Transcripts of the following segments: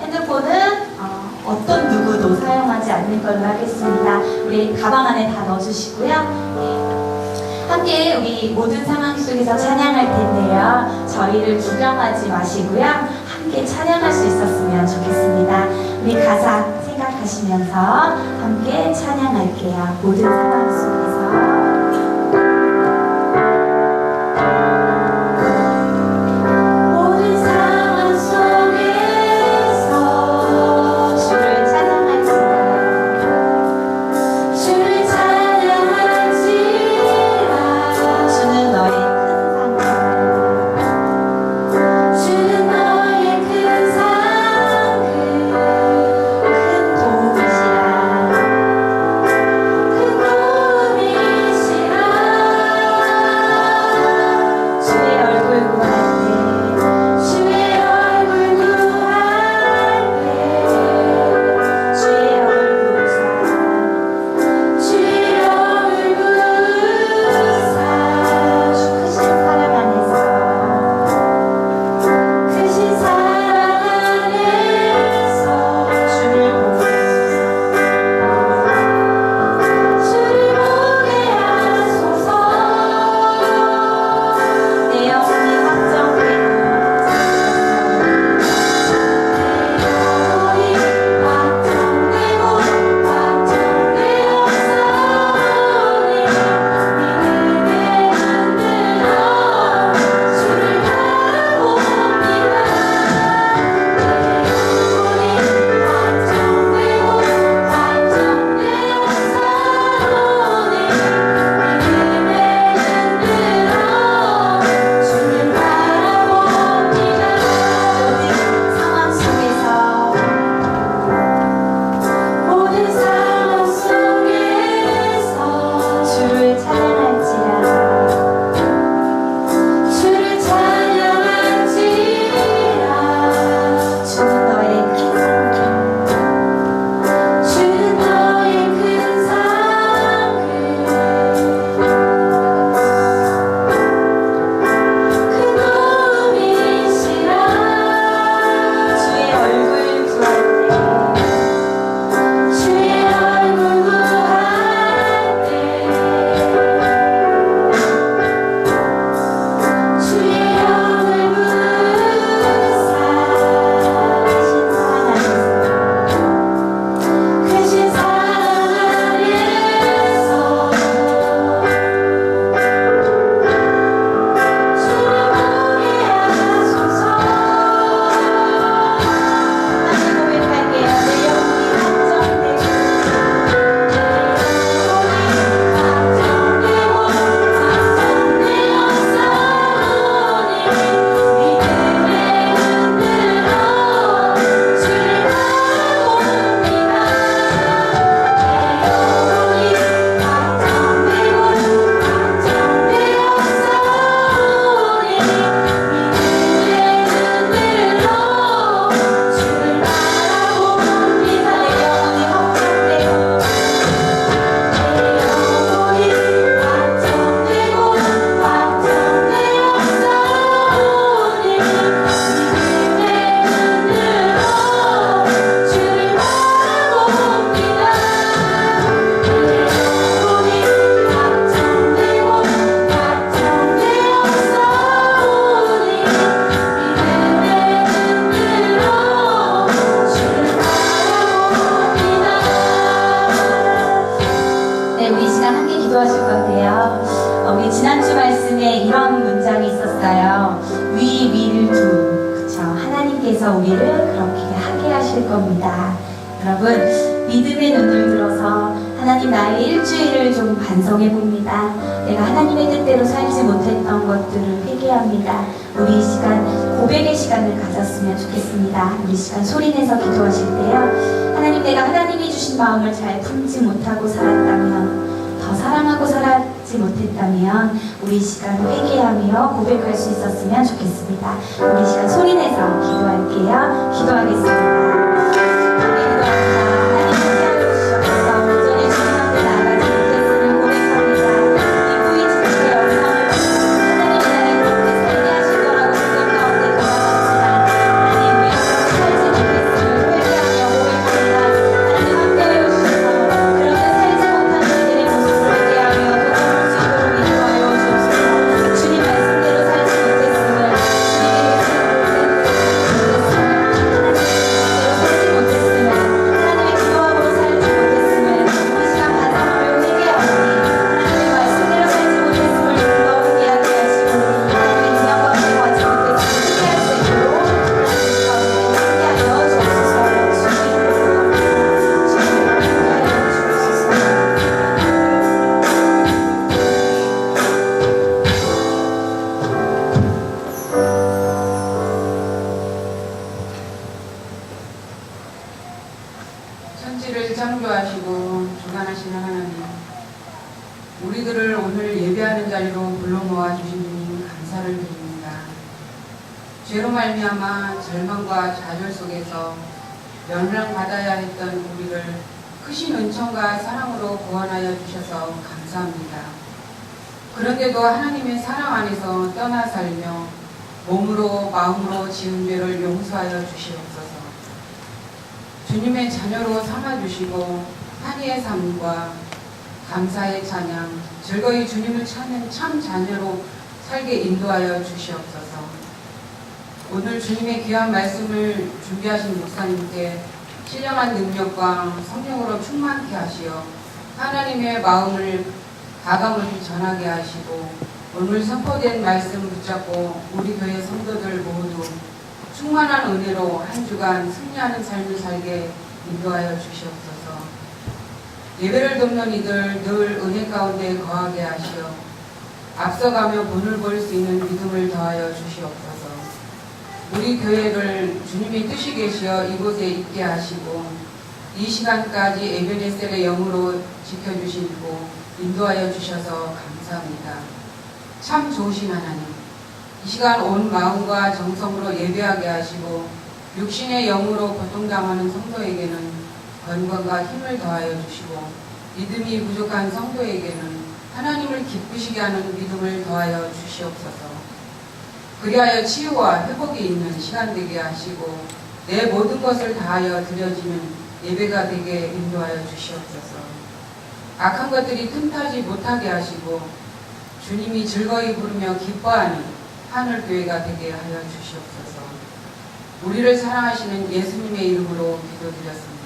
핸드폰은 어떤 누구도 사용하지 않는 걸로 하겠습니다. 우리 가방 안에 다 넣어주시고요. 네. 함께 우리 모든 상황 속에서 찬양할 텐데요. 저희를 구경하지 마시고요. 함께 찬양할 수 있었으면 좋겠습니다. 우리 가사 생각하시면서 함께 찬양할게요. 모든 상황 속에서. 기도하실 건데요. 우리 지난주 말씀에 이런 문장이 있었어요. 위를 둔. 그쵸? 하나님께서 우리를 그렇게 하게 하실 겁니다. 여러분, 믿음의 눈을 들어서 하나님 나의 일주일을 좀 반성해 봅니다. 내가 하나님의 뜻대로 살지 못했던 것들을 회개합니다. 우리 이 시간 고백의 시간을 가졌으면 좋겠습니다. 우리 시간 소리내서 기도하실 때요. 하나님, 내가 하나님이 주신 마음을 잘 품지 못하고 살았다면, 더 사랑하고 살지 못했다면 우리 시간 회개하며 고백할 수 있었으면 좋겠습니다. 우리 시간 소리내서 기도할게요. 기도하겠습니다. 천지를 창조하시고 주관하시는 하나님, 우리들을 오늘 예배하는 자리로 불러 모아 주신 주님 감사를 드립니다. 죄로 말미암아 절망과 좌절 속에서 멸망받아야 했던 우리를 크신 은총과 사랑으로 구원하여 주셔서 감사합니다. 그런데도 하나님의 사랑 안에서 떠나 살며 몸으로 마음으로 지은 죄를 용서하여 주시옵소서. 주님의 자녀로 삼아주시고 한의의 삶과 감사의 찬양, 즐거이 주님을 찾는 참 자녀로 살게 인도하여 주시옵소서. 오늘 주님의 귀한 말씀을 준비하신 목사님께 신령한 능력과 성령으로 충만케 하시어 하나님의 마음을 가감을 전하게 하시고 오늘 선포된 말씀 붙잡고 우리 교회 성도들 모두 충만한 은혜로 한 주간 승리하는 삶을 살게 인도하여 주시옵소서. 예배를 돕는 이들 늘 은혜 가운데 거하게 하시어 앞서가며 본을 볼 수 있는 믿음을 더하여 주시옵소서. 우리 교회를 주님의 뜻이 계시어 이곳에 있게 하시고 이 시간까지 에베네셀의 영으로 지켜주시고 인도하여 주셔서 감사합니다. 참 좋으신 하나님, 이 시간 온 마음과 정성으로 예배하게 하시고 육신의 영으로 고통당하는 성도에게는 건강과 힘을 더하여 주시고 믿음이 부족한 성도에게는 하나님을 기쁘시게 하는 믿음을 더하여 주시옵소서. 그리하여 치유와 회복이 있는 시간 되게 하시고 내 모든 것을 다하여 드려지는 예배가 되게 인도하여 주시옵소서. 악한 것들이 틈타지 못하게 하시고 주님이 즐거이 부르며 기뻐하는 하늘교회가 되게 하여 주시옵소서. 우리를 사랑하시는 예수님의 이름으로 기도드렸습니다.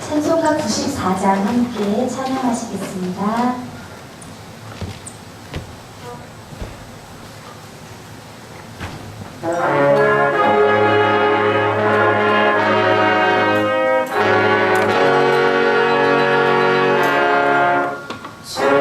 찬송가 94장 함께 찬양하시겠습니다. 주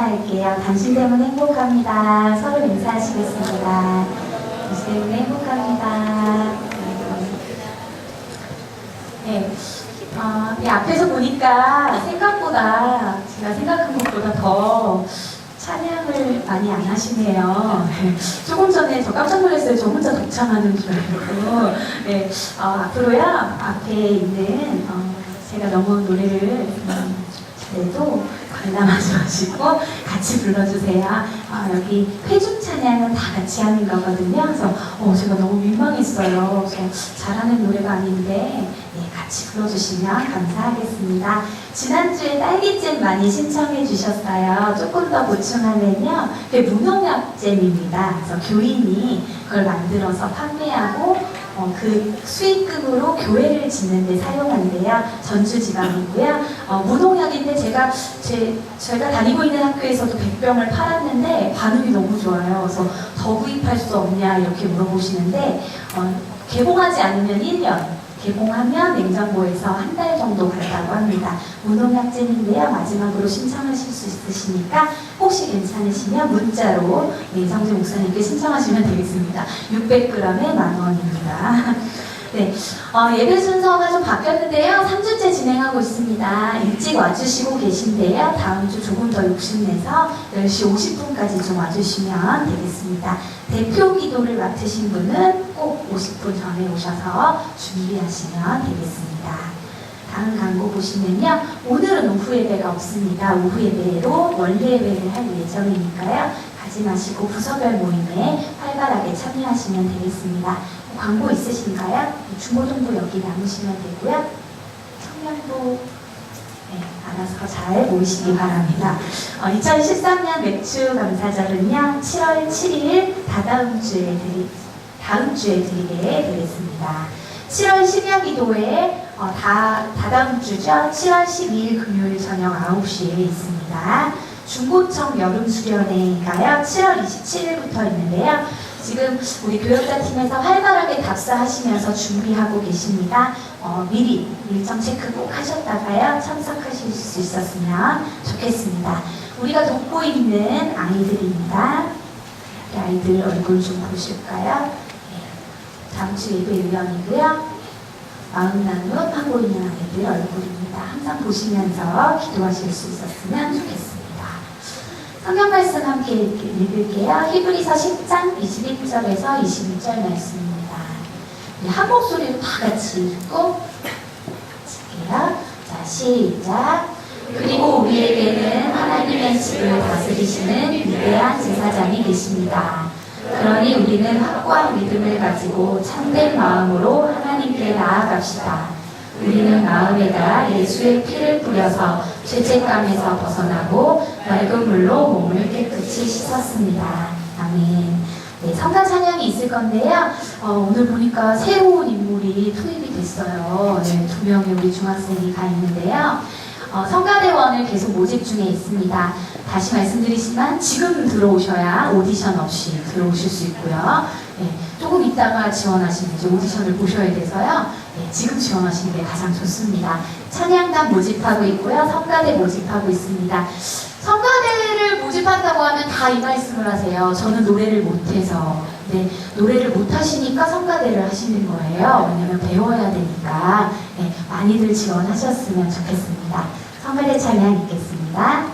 인사할게요. 당신 때문에 행복합니다. 서로 인사하시겠습니다. 당신 때문에 행복합니다. 네. 이 앞에서 보니까 생각보다 제가 생각한 것보다 더 찬양을 많이 안 하시네요. 조금 전에 저 깜짝 놀랐어요. 저 혼자 독창하는 줄 알고. 네, 앞으로요, 앞에 있는, 제가 너무 노래를 잘해도 관람하지 마시고 같이 불러주세요. 여기 회중 찬양은 다 같이 하는 거거든요. 그래서 제가 너무 민망했어요. 그래서 잘하는 노래가 아닌데 같이 불러주시면 감사하겠습니다. 지난주에 딸기잼 많이 신청해 주셨어요. 조금 더 보충하면요. 그게 무농약잼입니다. 그래서 교인이 그걸 만들어서 판매하고 그 수익금으로 교회를 짓는 데 사용한대요. 전주 지방이고요. 무농약인데 제가 다니고 있는 학교에서도 100병을 팔았는데 반응이 너무 좋아요. 그래서 더 구입할 수 없냐 이렇게 물어보시는데 개봉하지 않으면 1년, 개봉하면 냉장고에서 한 달 정도 간다고 합니다. 무농약잼인데요. 마지막으로 신청하실 수 있으시니까 혹시 괜찮으시면 문자로 성재 목사님께 신청하시면 되겠습니다. 600g에 10,000원입니다. 네, 예배 순서가 좀 바뀌었는데요. 3주째 진행하고 있습니다. 일찍 와주시고 계신데요. 다음 주 조금 더 욕심내서 10시 50분까지 좀 와주시면 되겠습니다. 대표 기도를 맡으신 분은 꼭 50분 전에 오셔서 준비하시면 되겠습니다. 다음 광고 보시면요. 오늘은 오후 예배가 없습니다. 오후 예배로 원래 예배를 할 예정이니까요. 가지 마시고 부서별 모임에 활발하게 참여하시면 되겠습니다. 광고 있으신가요? 중고등부 여기 남으시면 되고요. 청년부 알아서 잘 모이시기 바랍니다. 2013년 매출 감사절은요. 7월 7일 다음 주에 드리게 되겠습니다. 7월 심야 기도회 다다음 주죠. 7월 12일 금요일 저녁 9시에 있습니다. 중고청 여름 수련회가요. 7월 27일부터 있는데요. 지금 우리 교역자팀에서 활발하게 답사하시면서 준비하고 계십니다. 미리 일정 체크 꼭 하셨다가요. 참석하실 수 있었으면 좋겠습니다. 우리가 돕고 있는 아이들입니다. 아이들 얼굴 좀 보실까요? 다음 주 예배 의원이고요. 마음 나눔하고 있는 아이들 얼굴입니다. 항상 보시면서 기도하실 수 있었으면 좋겠습니다. 성경 말씀 함께 읽을게요. 히브리서 10장 21절에서 22절 말씀입니다. 한 목소리로 다 같이 읽고 칠게요. 자, 시작. 그리고 우리에게는 하나님의 집을 다스리시는 위대한 제사장이 계십니다. 그러니 우리는 확고한 믿음을 가지고 참된 마음으로 하나님께 나아갑시다. 우리는 마음에다 예수의 피를 뿌려서 죄책감에서 벗어나고 맑은 물로 몸을 깨끗이 씻었습니다. 아멘. 네, 성가 찬양이 있을 건데요. 오늘 보니까 새로운 인물이 투입이 됐어요. 네, 2명의 우리 중학생이 가 있는데요. 성가대원을 계속 모집 중에 있습니다. 다시 말씀드리지만 지금 들어오셔야 오디션 없이 들어오실 수 있고요. 네, 조금 있다가 지원하시면 이제 오디션을 보셔야 돼서요. 네, 지금 지원하시는 게 가장 좋습니다. 찬양단 모집하고 있고요. 성가대 모집하고 있습니다. 성가대를 모집한다고 하면 다 이 말씀을 하세요. 저는 노래를 못해서. 네, 노래를 못하시니까 성가대를 하시는 거예요. 왜냐면 배워야 되니까. 네, 많이들 지원하셨으면 좋겠습니다. 성가대 찬양 있겠습니다.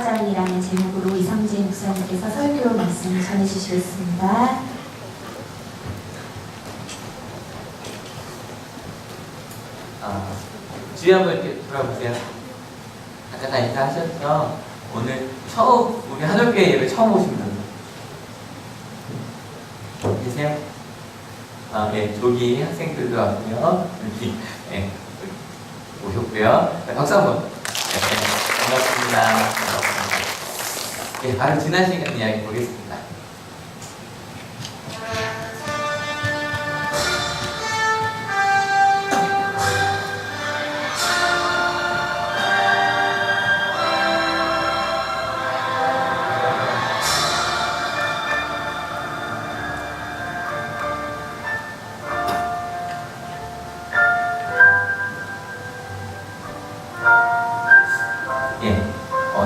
제사장이라는 제목으로 이성재 목사님께서 설교 말씀을 전해주시겠습니다. 주위 한번 이렇게 돌아보세요. 아까 다 인사하셨죠? 오늘 처음 우리 한올교회 예배 처음 오신 분 계세요? 네, 조기 학생들도 왔고요. 여기 네, 오셨고요. 네, 박수 한번. 네, 반갑습니다. 네, 바로 지난 시간 이야기 보겠습니다.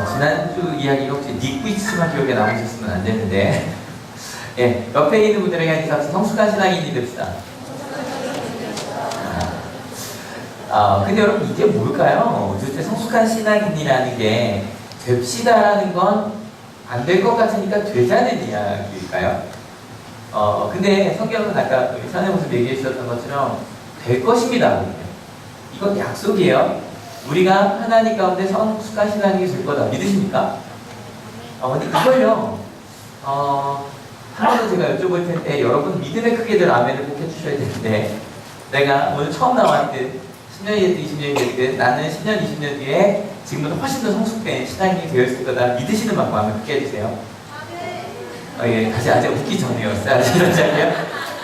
지난주 이야기가 혹시 닉비치만 기억에 남으셨으면 안 되는데 예, 옆에 있는 분들에게 인사합시다. 성숙한 신앙인이 됩시다. 근데 여러분 이게 뭘까요? 도대체 성숙한 신앙인이라는 게 됩시다라는 건 안 될 것 같으니까 되자는 이야기일까요? 근데 성경은 아까 우리 사내 모습 얘기해 주셨던 것처럼 될 것입니다. 이건 약속이에요. 우리가 하나님 가운데 성숙한 신앙이 될 거다. 믿으십니까? 근데 이걸요, 한 번 더 제가 여쭤볼 텐데, 여러분 믿음의 크기들 아멘을 꼭 해주셔야 되는데, 내가 오늘 처음 나왔든, 10년이 됐든 20년이 됐든, 나는 10년, 20년 뒤에 지금보다 훨씬 더 성숙된 신앙인이 되어 있을 거다. 믿으시는 만큼 아멘 크게 해주세요. 예, 다시 아직 웃기 전이에요. 시작이요.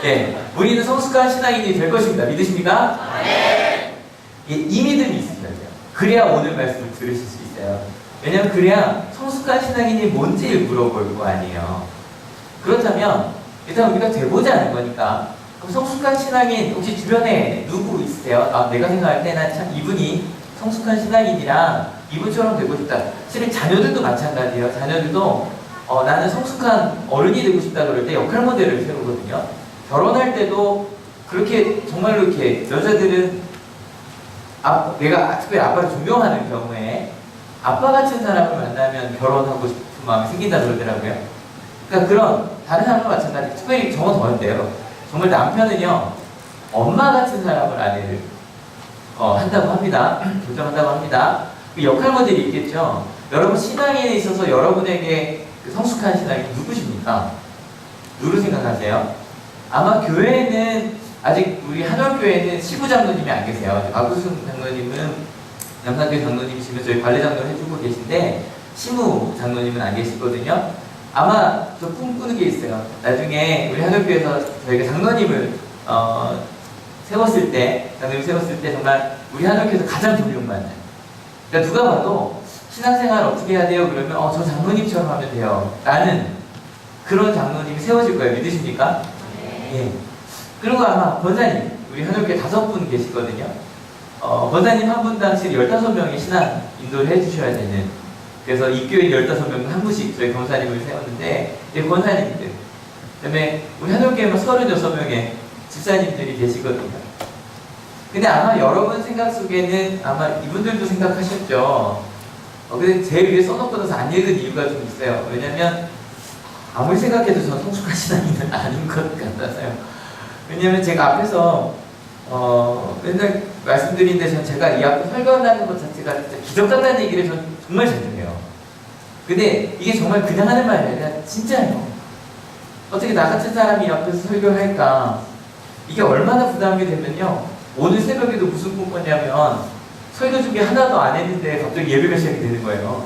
예, 우리는 성숙한 신앙인이 될 것입니다. 믿으십니까? 네. 예, 이 믿음이 있으셔야 돼요. 그래야 오늘 말씀을 들으실 수 있어요. 왜냐면 그래야 성숙한 신앙인이 뭔지를 물어볼 거 아니에요. 그렇다면 일단 우리가 돼보자는 거니까, 그럼 성숙한 신앙인 혹시 주변에 누구 있으세요? 내가 생각할 때는 참 이분이 성숙한 신앙인이라 이분처럼 되고 싶다. 실은 자녀들도 마찬가지예요. 자녀들도 나는 성숙한 어른이 되고 싶다 그럴 때 역할 모델을 세우거든요. 결혼할 때도 그렇게 정말로 이렇게 여자들은 내가 특별히 아빠를 존경하는 경우에 아빠 같은 사람을 만나면 결혼하고 싶은 마음이 생긴다 그러더라고요. 그러니까 그런 다른 사람과 마찬가지, 특별히 저건 더 어때요? 정말 남편은요, 엄마 같은 사람을 아내를 한다고 합니다. 교정한다고 합니다. 그 역할 모델이 있겠죠. 여러분 신앙인에 있어서 여러분에게 그 성숙한 신앙이 누구십니까? 누구 생각하세요? 아마 교회에는 아직 우리 한올교회는 시부 장로님이 안 계세요. 박우순 장로님은 양산교회 장로님이시면 저희 관례 장로를 해주고 계신데 시무 장로님은 안 계시거든요. 아마 저 꿈꾸는 게 있어요. 나중에 우리 한올교회에서 저희가 장로님을 세웠을 때 정말 우리 한올교회에서 가장 존경받는, 그러니까 누가 봐도 신앙생활 어떻게 해야 돼요? 그러면 저 장로님처럼 하면 돼요 라는 그런 장로님이 세워질 거예요. 믿으십니까? 예. 그리고 아마 권사님, 우리 한올교회 5분 계시거든요. 권사님 한 분당 15명의 신앙 인도를 해주셔야 되는, 그래서 입교인 15명 한 분씩 저희 권사님을 세웠는데, 권사님들, 그 다음에 우리 한올교회만 36명의 집사님들이 계시거든요. 근데 아마 여러분 생각 속에는 아마 이분들도 생각하셨죠. 근데 제 위에 써놓고서 안 읽은 이유가 좀 있어요. 왜냐면 아무리 생각해도 저는 성숙한 신앙인은 아닌 것 같아서요. 왜냐면 제가 앞에서 맨날 말씀드리는데 전 제가 이 앞에 설교한다는 것 자체가 진짜 기적 같다는 얘기를 전 정말 잘 들어요. 근데 이게 정말 그냥 하는 말이 아니라 진짜예요. 어떻게 나 같은 사람이 앞에서 설교할까? 이게 얼마나 부담이 되면요. 오늘 새벽에도 무슨 꿈 꿨냐면 설교 준비 하나도 안 했는데 갑자기 예배가 시작이 되는 거예요.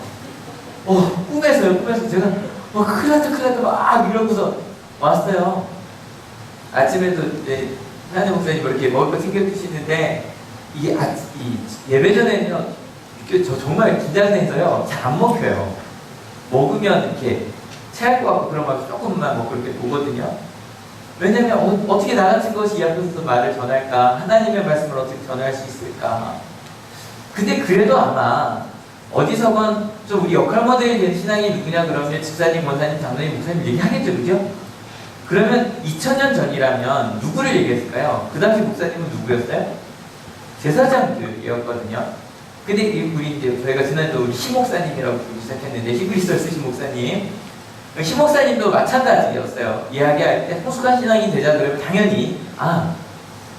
꿈에서 제가 큰일 났다 막 이러고서 왔어요. 아침에도 이제 하나님 목사님 이렇게 먹을 거 챙겨주시는데 이게 이 예배 전에는요, 저 정말 긴장돼서요 잘 안 먹혀요. 먹으면 이렇게 체할 것 같고 그런 거 조금만 먹고 이렇게 보거든요. 왜냐면 어떻게 나 같은 것이 이 앞에서 말을 전할까? 하나님의 말씀을 어떻게 전할 수 있을까? 근데 그래도 아마 어디서건 좀 우리 역할 모델이 된 신앙이 누구냐 그러면 집사님, 권사님, 장로님, 목사님 얘기하겠죠, 그죠? 그러면 2000년 전이라면 누구를 얘기했을까요? 그 당시 목사님은 누구였어요? 제사장들이었거든요. 근데 우리 이제 저희가 지난주에 우리 시 목사님이라고 부르기 시작했는데 히브리서 쓰신 목사님, 시 목사님도 마찬가지였어요. 이야기할 때 성숙한 신앙이 되자 그러면 당연히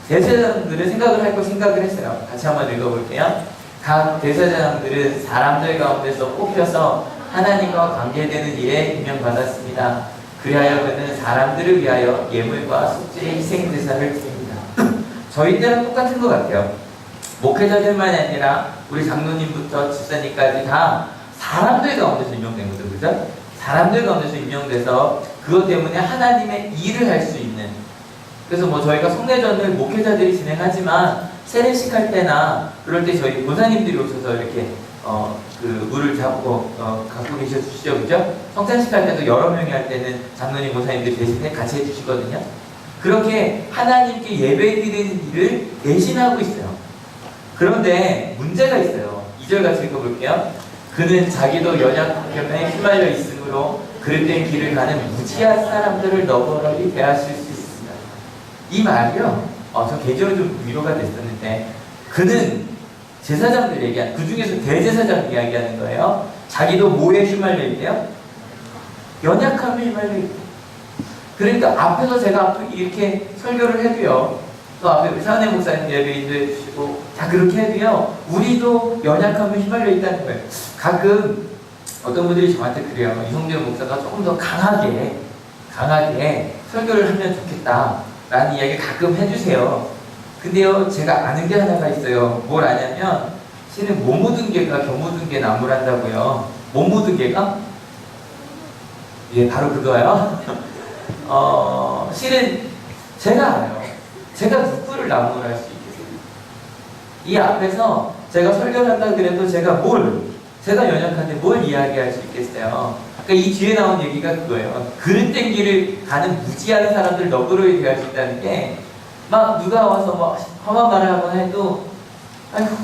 대제사장들은 생각을 할 거 생각을 했어요. 같이 한번 읽어볼게요. 각 대제사장들은 사람들 가운데서 뽑혀서 하나님과 관계되는 일에 임명받았습니다. 그리하여 그는 사람들을 위하여 예물과 속죄의 희생 제사를 드립니다. 저희 때랑 똑같은 것 같아요. 목회자들만이 아니라 우리 장로님부터 집사님까지 다 사람들 가운데서 임명된 거죠, 그죠? 사람들 가운데서 임명돼서 그것 때문에 하나님의 일을 할 수 있는. 그래서 뭐 저희가 성례전을 목회자들이 진행하지만 세례식 할 때나 그럴 때 저희 권사님들이 오셔서 이렇게 그 물을 잡고 갖고 계셔 주시죠, 그죠? 성찬식 할 때도 여러 명이 할 때는 장로님, 권사님들 대신에 같이 해주시거든요. 그렇게 하나님께 예배드리는 일을 대신하고 있어요. 그런데 문제가 있어요. 2절 같이 읽어볼게요. 그는 자기도 연약함에 휘말려 있으므로 그릇된 길을 가는 무지한 사람들을 너그러이 대하실 수 있습니다. 이 말이요, 저 개인적으로 좀 위로가 됐었는데, 그는 제사장들 얘기하는, 그 중에서 대제사장 이야기하는 거예요. 자기도 뭐에 휘말려 있대요? 연약함에 휘말려 있대요. 그러니까 앞에서 제가 이렇게 설교를 해도요, 또 앞에 우리 사은혜 목사님 예배 인도해 주시고 다 그렇게 해도요, 우리도 연약함에 휘말려 있다는 거예요. 가끔 어떤 분들이 저한테 그래요. 이성준 목사가 조금 더 강하게 설교를 하면 좋겠다라는 이야기 가끔 해주세요. 근데요, 제가 아는 게 하나가 있어요. 뭘 아냐면, 실은 못 묻은 개가 겨 묻은 개 나무란다고요. 못 묻은 개가? 예, 바로 그거예요. 실은 제가 알아요. 제가 누구를 나무를 할 수 있겠어요? 이 앞에서 제가 설교를 한다 그래도 제가 연약한데 뭘 이야기할 수 있겠어요? 그러니까 이 뒤에 나온 얘기가 그거예요. 그릇된 길을 가는 무지한 사람들 너그러이 대할 수 있다는 게, 막 누가 와서 뭐 험한 말을 하거나 해도, 아이고,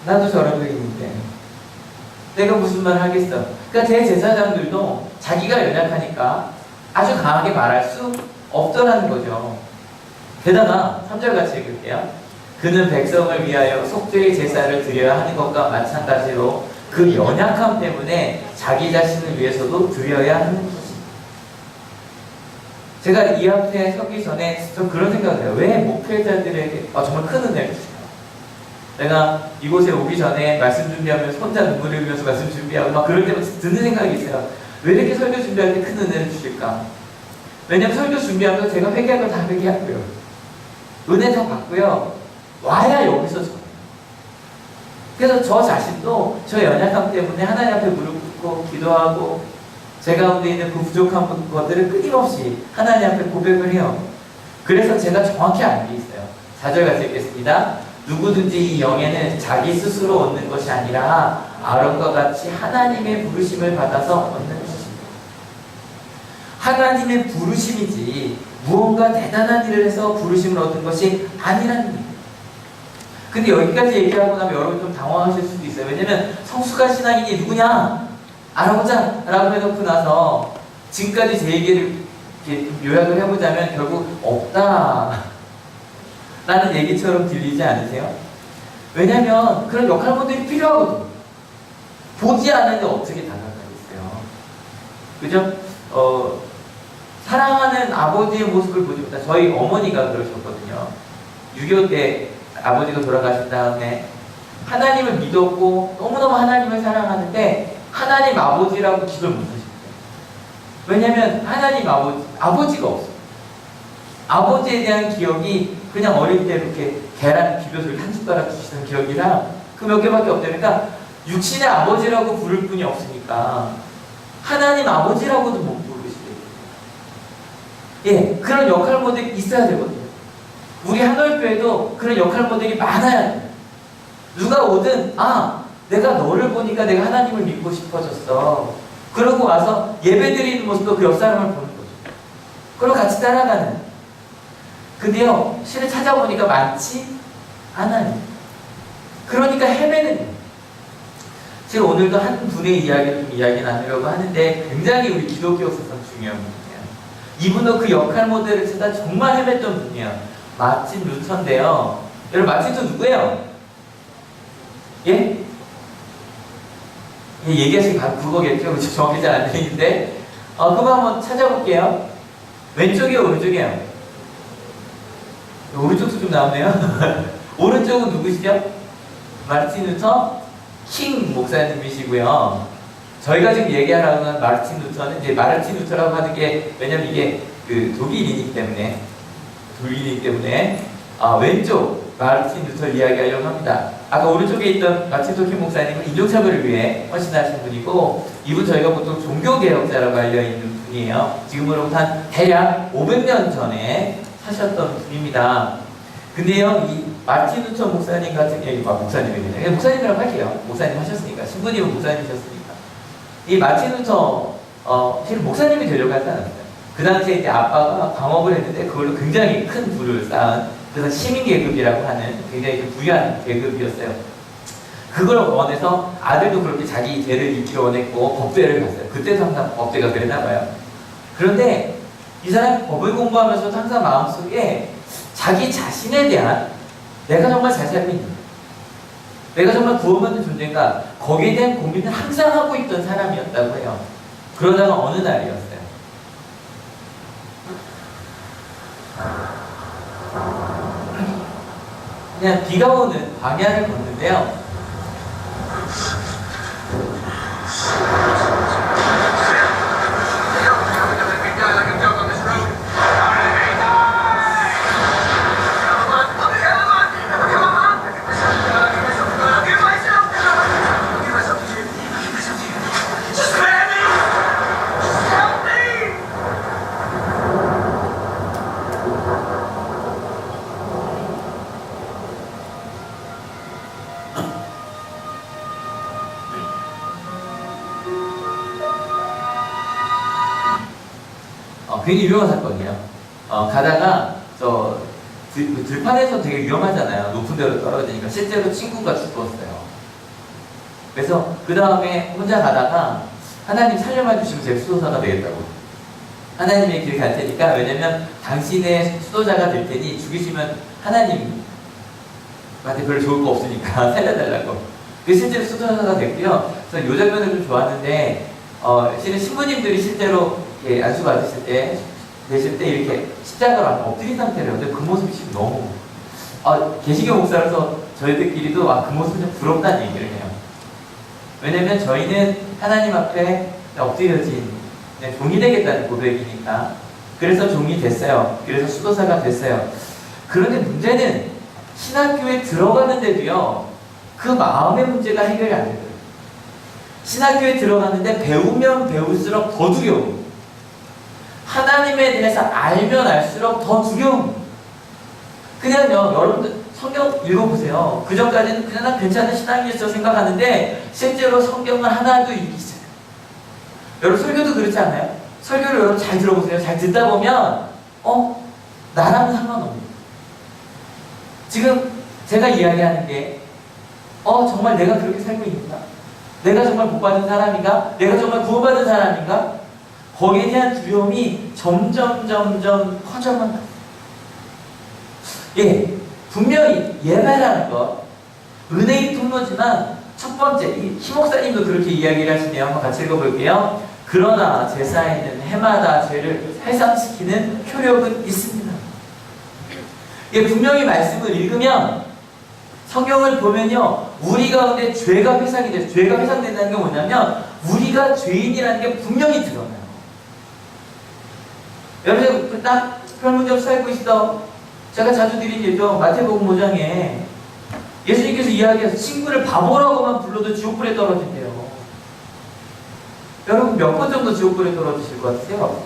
나도 저런 거 있는데 내가 무슨 말을 하겠어. 그러니까 대제사장들도 자기가 연약하니까 아주 강하게 말할 수 없더라는 거죠. 게다가 3절 같이 읽을게요. 그는 백성을 위하여 속죄의 제사를 드려야 하는 것과 마찬가지로 그 연약함 때문에 자기 자신을 위해서도 드려야 하는 것입니다. 제가 이 앞에 서기 전에 좀 그런 생각을 해요. 왜 목회자들에게 정말 큰 은혜를 주세요. 내가 이곳에 오기 전에 말씀 준비하면서 혼자 눈물을 흘리면서 말씀 준비하고 막 그럴 때마다 드는 생각이 있어요. 왜 이렇게 설교 준비할 때 큰 은혜를 주실까? 왜냐면 설교 준비하면서 제가 회개할 거 다 회개하고요. 은혜 다 받고요. 와야 여기서 저. 그래서 저 자신도 저 연약함 때문에 하나님 앞에 무릎 꿇고 기도하고 제 가운데 있는 그 부족한 것들을 끊임없이 하나님 앞에 고백을 해요. 그래서 제가 정확히 아는 게 있어요. 4절 같이 읽겠습니다. 누구든지 이 영에는 자기 스스로 얻는 것이 아니라 아론과 같이 하나님의 부르심을 받아서 얻는 것입니다. 하나님의 부르심이지 무언가 대단한 일을 해서 부르심을 얻는 것이 아니라는 거예요. 근데 여기까지 얘기하고 나면 여러분 좀 당황하실 수도 있어요. 왜냐면 성숙한 신앙인이 누구냐? 알아보자 라고 해놓고 나서 지금까지 제 얘기를 이렇게 요약을 해보자면 결국 없다 라는 얘기처럼 들리지 않으세요? 왜냐면 그런 역할모델이 필요하거든요. 보지 않는데 어떻게 다가가겠어요? 그죠? 사랑하는 아버지의 모습을 보지 못한 저희 어머니가 그러셨거든요. 6.25 때 아버지가 돌아가신 다음에 하나님을 믿었고 너무너무 하나님을 사랑하는데 하나님 아버지라고 기도를 못하셨어요. 왜냐면 하나님 아버지가 없어요. 아버지에 대한 기억이 그냥 어릴 때 이렇게 계란 비벼서 한 숟가락 주시던 기억이랑 그 몇 개밖에 없다니까 육신의 아버지라고 부를 분이 없으니까 하나님 아버지라고도 못 부르시대요. 예, 그런 역할 모델이 있어야 되거든요. 우리 한월교회도 그런 역할 모델이 많아야 돼요. 누가 오든 내가 너를 보니까 내가 하나님을 믿고 싶어졌어. 그러고 와서 예배드리는 모습도 그 옆 사람을 보는 거죠. 그리고 같이 따라가는. 근데요, 실을 찾아보니까 많지 않아요. 그러니까 헤매는 거예요. 사실 오늘도 한 분의 이야기를 좀 이야기 나누려고 하는데 굉장히 우리 기독교 역사상 중요한 분이에요. 이분도 그 역할 모델을 찾아 정말 헤맸던 분이에요. 마틴 루터인데요. 여러분 마틴 루터 누구예요? 예? 얘기하시기 바로 그거겠죠. 그렇죠? 정확히 잘 안 들리는데 그거 한번 찾아볼게요. 왼쪽이요, 오른쪽이요? 오른쪽도 좀 나오네요. 오른쪽은 누구시죠? 마르틴 루터 킹 목사님이시고요. 저희가 지금 얘기하라고 하는 마르틴 루터는 이제 마르틴 루터라고 하는 게 왜냐면 이게 그 독일이기 때문에 왼쪽 마르틴 루터를 이야기하려고 합니다. 아까 오른쪽에 있던 마르틴 루터 킹 목사님은 인종차별을 위해 헌신하신 분이고 이분 저희가 보통 종교개혁자라고 알려있는 분이에요. 지금으로부터 한 대략 500년 전에 사셨던 분입니다. 근데요, 이 마르틴 루터 목사님 같은 경우, 목사님이겠네요. 목사님이라고 할게요. 목사님 하셨으니까. 신부님은 목사님이셨으니까. 이 마르틴 루터, 실은 목사님이 되려고 하지 않았어요. 그 당시에 이제 아빠가 방업을 했는데 그걸로 굉장히 큰 부를 쌓은, 그래서 시민계급이라고 하는 굉장히 좀 부유한 계급이었어요. 그걸 원해서 아들도 그렇게 자기 죄를 잊기를 원했고 법대를 갔어요. 그때도 항상 법대가 그랬나 봐요. 그런데 이 사람이 법을 공부하면서도 항상 마음속에 자기 자신에 대한 내가 정말 잘 살고 있는가, 내가 정말 구원받는 존재인가, 거기에 대한 고민을 항상 하고 있던 사람이었다고 해요. 그러다가 어느 날이었어요. 그냥 비가 오는 광야를 걷는데요. 굉장히 유명한 사건이에요. 가다가 들판에서 되게 위험하잖아요. 높은 데로 떨어지니까 실제로 친구가 죽었어요. 그래서 그 다음에 혼자 가다가 하나님 살려만 주시면 제가 수도사가 되겠다고. 하나님의 길 갈 테니까, 왜냐면 당신의 수도자가 될 테니 죽이시면 하나님한테 별로 좋을 거 없으니까 살려달라고. 그래서 실제로 수도사가 됐고요. 그래서 이 장면을 좀 좋아하는데 실은 신부님들이 실제로 안수 받으실 때, 되실 때 이렇게 십자가로 엎드린 상태래요. 근데 그 모습이 지금 너무, 개시교 목사로서 저희들끼리도 그 모습이 좀 부럽다는 얘기를 해요. 왜냐면 저희는 하나님 앞에 엎드려진 종이 되겠다는 고백이니까. 그래서 종이 됐어요. 그래서 수도사가 됐어요. 그런데 문제는 신학교에 들어가는데도요, 그 마음의 문제가 해결이 안 돼요. 신학교에 들어갔는데 배우면 배울수록 더 두려움. 하나님에 대해서 알면 알수록 더 두려움. 그냥요, 여러분들 성경 읽어보세요. 그 전까지는 그냥 난 괜찮은 신앙이었어 생각하는데 실제로 성경을 하나도 읽기시작해요. 여러분 설교도 그렇지 않아요? 설교를 여러분 잘 들어보세요. 잘 듣다 보면 나랑은 상관없는. 지금 제가 이야기하는 게 정말 내가 그렇게 살고 있는가? 내가 정말 복받은 사람인가? 내가 정말 구원받은 사람인가? 거기에 대한 두려움이 점점 커져만 가요. 분명히 예배라는 것, 은혜의 통로지만 첫 번째, 희 목사님도 그렇게 이야기를 하시네요. 한번 같이 읽어볼게요. 그러나 제사에는 해마다 죄를 해상시키는 효력은 있습니다. 분명히 말씀을 읽으면, 성경을 보면요, 우리 가운데 죄가 회상이 돼서, 죄가 회상된다는 게 뭐냐면 우리가 죄인이라는 게 분명히 드러나요. 여러분 딱 별 문제 없이 살고 있어. 제가 자주 드린 예죠. 마태복음 5장에 예수님께서 이야기해서 친구를 바보라고만 불러도 지옥불에 떨어진대요. 여러분 몇 번 정도 지옥불에 떨어지실 것 같으세요?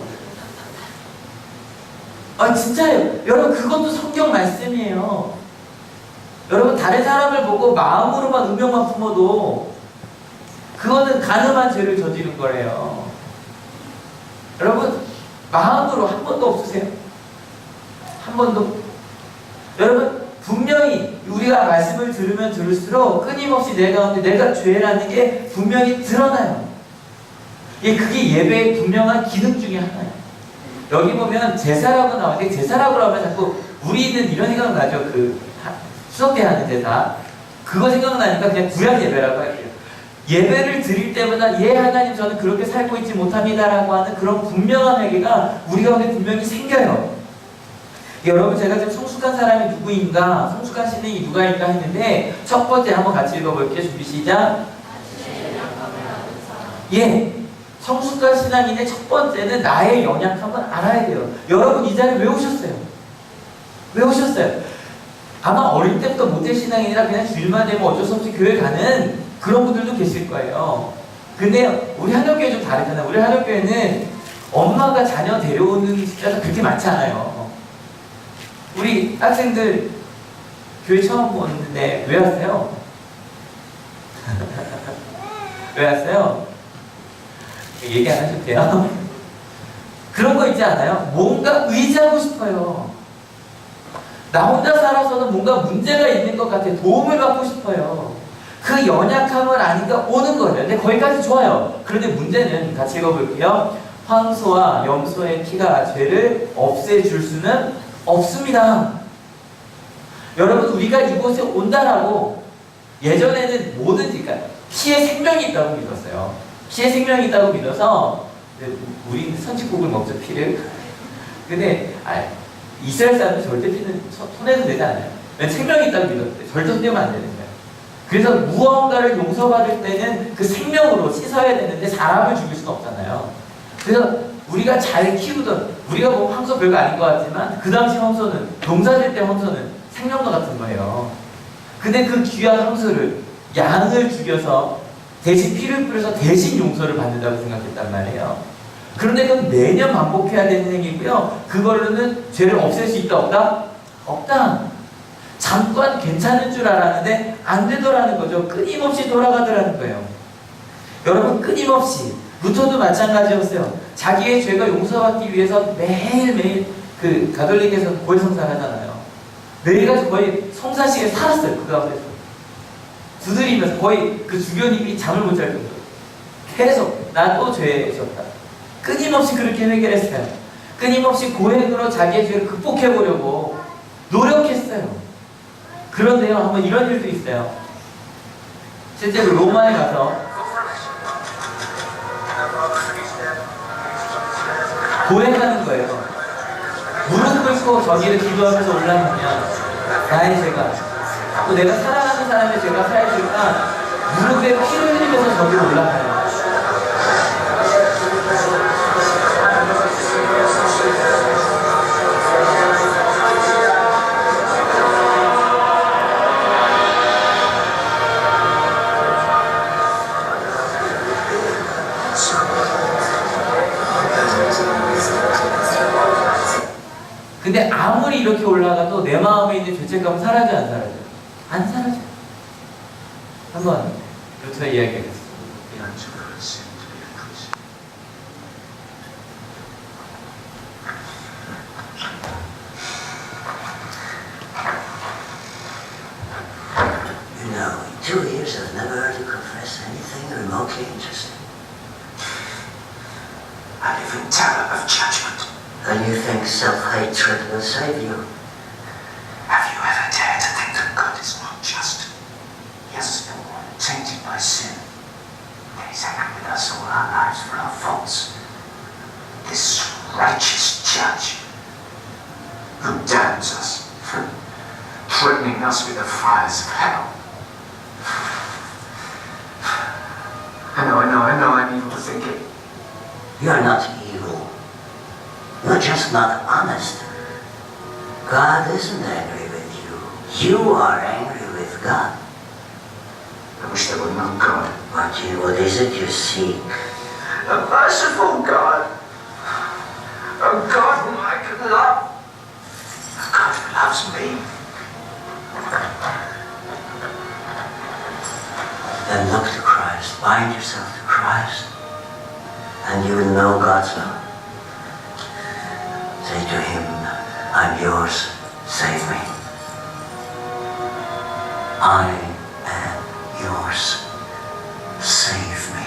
진짜예요. 여러분 그것도 성경 말씀이에요. 여러분 다른 사람을 보고 마음으로만 운명만 품어도 그거는 가늠한 죄를 저지른 거래요. 여러분 마음으로 한 번도 없으세요? 한 번도? 여러분 분명히 우리가 말씀을 들으면 들을수록 끊임없이 내 가운데 내가 죄라는 게 분명히 드러나요. 그게 예배의 분명한 기능 중에 하나예요. 여기 보면 제사라고 나오는데 제사라고 하면 자꾸 우리는 이런 생각 나죠. 수업 때 하는 제사. 그거 생각나니까 그냥 구약 예배라고 할게요. 예배를 드릴 때마다 예 하나님 저는 그렇게 살고 있지 못합니다라고 하는 그런 분명한 회개가 우리 가운데 분명히 생겨요. 여러분 제가 지금 성숙한 사람이 누구인가, 성숙한 신앙이 누가인가 했는데 첫 번째 한번 같이 읽어볼게요. 준비 시작. 예, 성숙한 신앙인의 첫 번째는 나의 연약함을 알아야 돼요. 여러분 이 자리에 왜 오셨어요? 왜 오셨어요? 아마 어릴 때부터 모태신앙이라 그냥 주일만 되면 어쩔 수 없이 교회 가는 그런 분들도 계실 거예요. 근데 우리 한옥교회 좀 다르잖아요. 우리 한옥교회는 엄마가 자녀 데려오는 숫자가 그렇게 많지 않아요. 우리 학생들 교회 처음 오는데 왜 왔어요? 왜 왔어요? 얘기 안 하셔도 돼요. 그런 거 있지 않아요? 뭔가 의지하고 싶어요. 나 혼자 살아서는 뭔가 문제가 있는 것 같아요. 도움을 받고 싶어요. 그 연약함을 아니까 오는 거예요. 근데 거기까지 좋아요. 그런데 문제는 같이 읽어볼게요. 황소와 염소의 피가 죄를 없애줄 수는 없습니다. 여러분 우리가 이곳에 온다라고 예전에는 뭐든지 그러니까 피에 생명이 있다고 믿었어요. 피에 생명이 있다고 믿어서 우리 선지국을 먹죠, 피를. 근데 이스라엘 사람은 절대 피는 손해도 되지 않아요. 왜 생명이 있다고 믿었대. 절대 손대면 안 되는 거예요. 그래서 무언가를 용서받을 때는 그 생명으로 씻어야 되는데 사람을 죽일 수는 없잖아요. 그래서 우리가 잘 키우던, 우리가 뭐 황소 별거 아닌 것 같지만 그 당시 황소는, 농사질 때 황소는 생명과 같은 거예요. 근데 그 귀한 황소를, 양을 죽여서 대신 피를 뿌려서 대신 용서를 받는다고 생각했단 말이에요. 그런데 그건 매년 반복해야 되는 행위고요. 그걸로는 죄를 없앨 수 있다 없다? 없다. 잠깐 괜찮은 줄 알았는데 안 되더라는 거죠. 끊임없이 돌아가더라는 거예요. 여러분 끊임없이 루터도 마찬가지였어요. 자기의 죄가 용서받기 위해서 매일매일 그 가톨릭에서 고해성사를 하잖아요. 매일같이 거의 성사식에 살았어요. 그 가운데서 두드리면서 거의 그 주교님이 잠을 못 잘 정도로 계속 나 또 죄 졌다. 끊임없이 그렇게 해결했어요. 끊임없이 고행으로 자기의 죄를 극복해보려고 노력했어요. 그런데요, 한번 이런 일도 있어요. 실제로 로마에 가서 고행하는 거예요. 무릎 꿇고 저기를 기도하면서 올라가면 나의 죄가, 또 내가 사랑하는 사람의 죄가 사해질까 무릎에 피를 흘리면서 저기로 올라가요. 근데 아무리 이렇게 올라가도 내 마음에 있는 죄책감은 사라져 안 사라져? 안 사라져. 한번 루터의 이야기하겠습니다. You know, in 2 years I've never heard you confess anything remotely interesting. I live in terror of judgment. And you think self-hatred will save you? Have you ever dared to think that God is not just? Yes, tainted by sin. And He's angry with us all our lives for our faults. This righteous judge who damns us for threatening us with the fires of hell. I know I'm evil to think it. You're not evil. You're just not honest. God isn't angry with you. You are angry with God. I wish there were no God. What is it you seek? A merciful God. A God whom I can love. A God who loves me. Then look to Christ. Bind yourself to Christ. And you will know God's love. Say to Him, I'm yours. Save me. I am yours. Save me.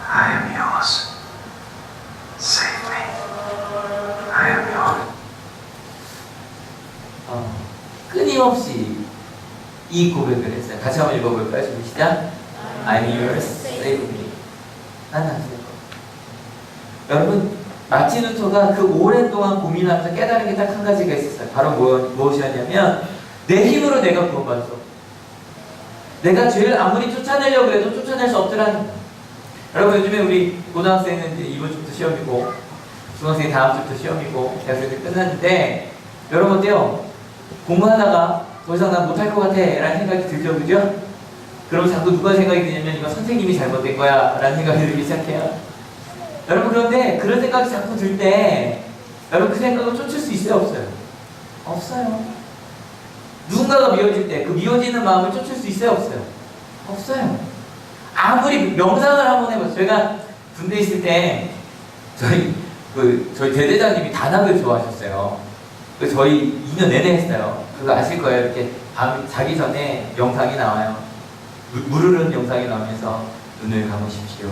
I am yours. Save me. I am yours. 끊임없이 이 고백을 했어요. 같이 한번 읽어볼까요? 지금 시작. I'm yours, save me. 난 당신의 것. 여러분, 마틴 루터가 그 오랜 동안 고민하면서 깨달은 게 딱 한 가지가 있었어요. 바로 무엇이었냐면, 내 힘으로 내가 구원받았어. 내가 죄를 아무리 쫓아내려고 해도 쫓아낼 수 없더라는 거예요. 여러분, 요즘에 우리 고등학생은 이제 이번 주부터 시험이고, 중학생이 다음 주부터 시험이고, 대학생이 끝났는데, 여러분 어때요? 공부하다가 더 이상 난 못할 것 같아 라는 생각이 들죠, 그죠? 그럼 자꾸 누가 생각이 드냐면 이건 선생님이 잘못된 거야 라는 생각이 들기 시작해요. 여러분, 그런데 그런 생각이 자꾸 들 때 여러분 그 생각을 쫓을 수 있어요, 없어요? 없어요. 누군가가 미워질 때 그 미워지는 마음을 쫓을 수 있어요, 없어요? 없어요. 아무리 명상을 한번 해봤어요. 제가 군대 있을 때 저희 대대장님이 단학을 좋아하셨어요. 저희 2년 내내 했어요. 그거 아실 거예요. 이렇게 밤 자기 전에 영상이 나와요. 무르른 영상이 나오면서 눈을 감으십시오.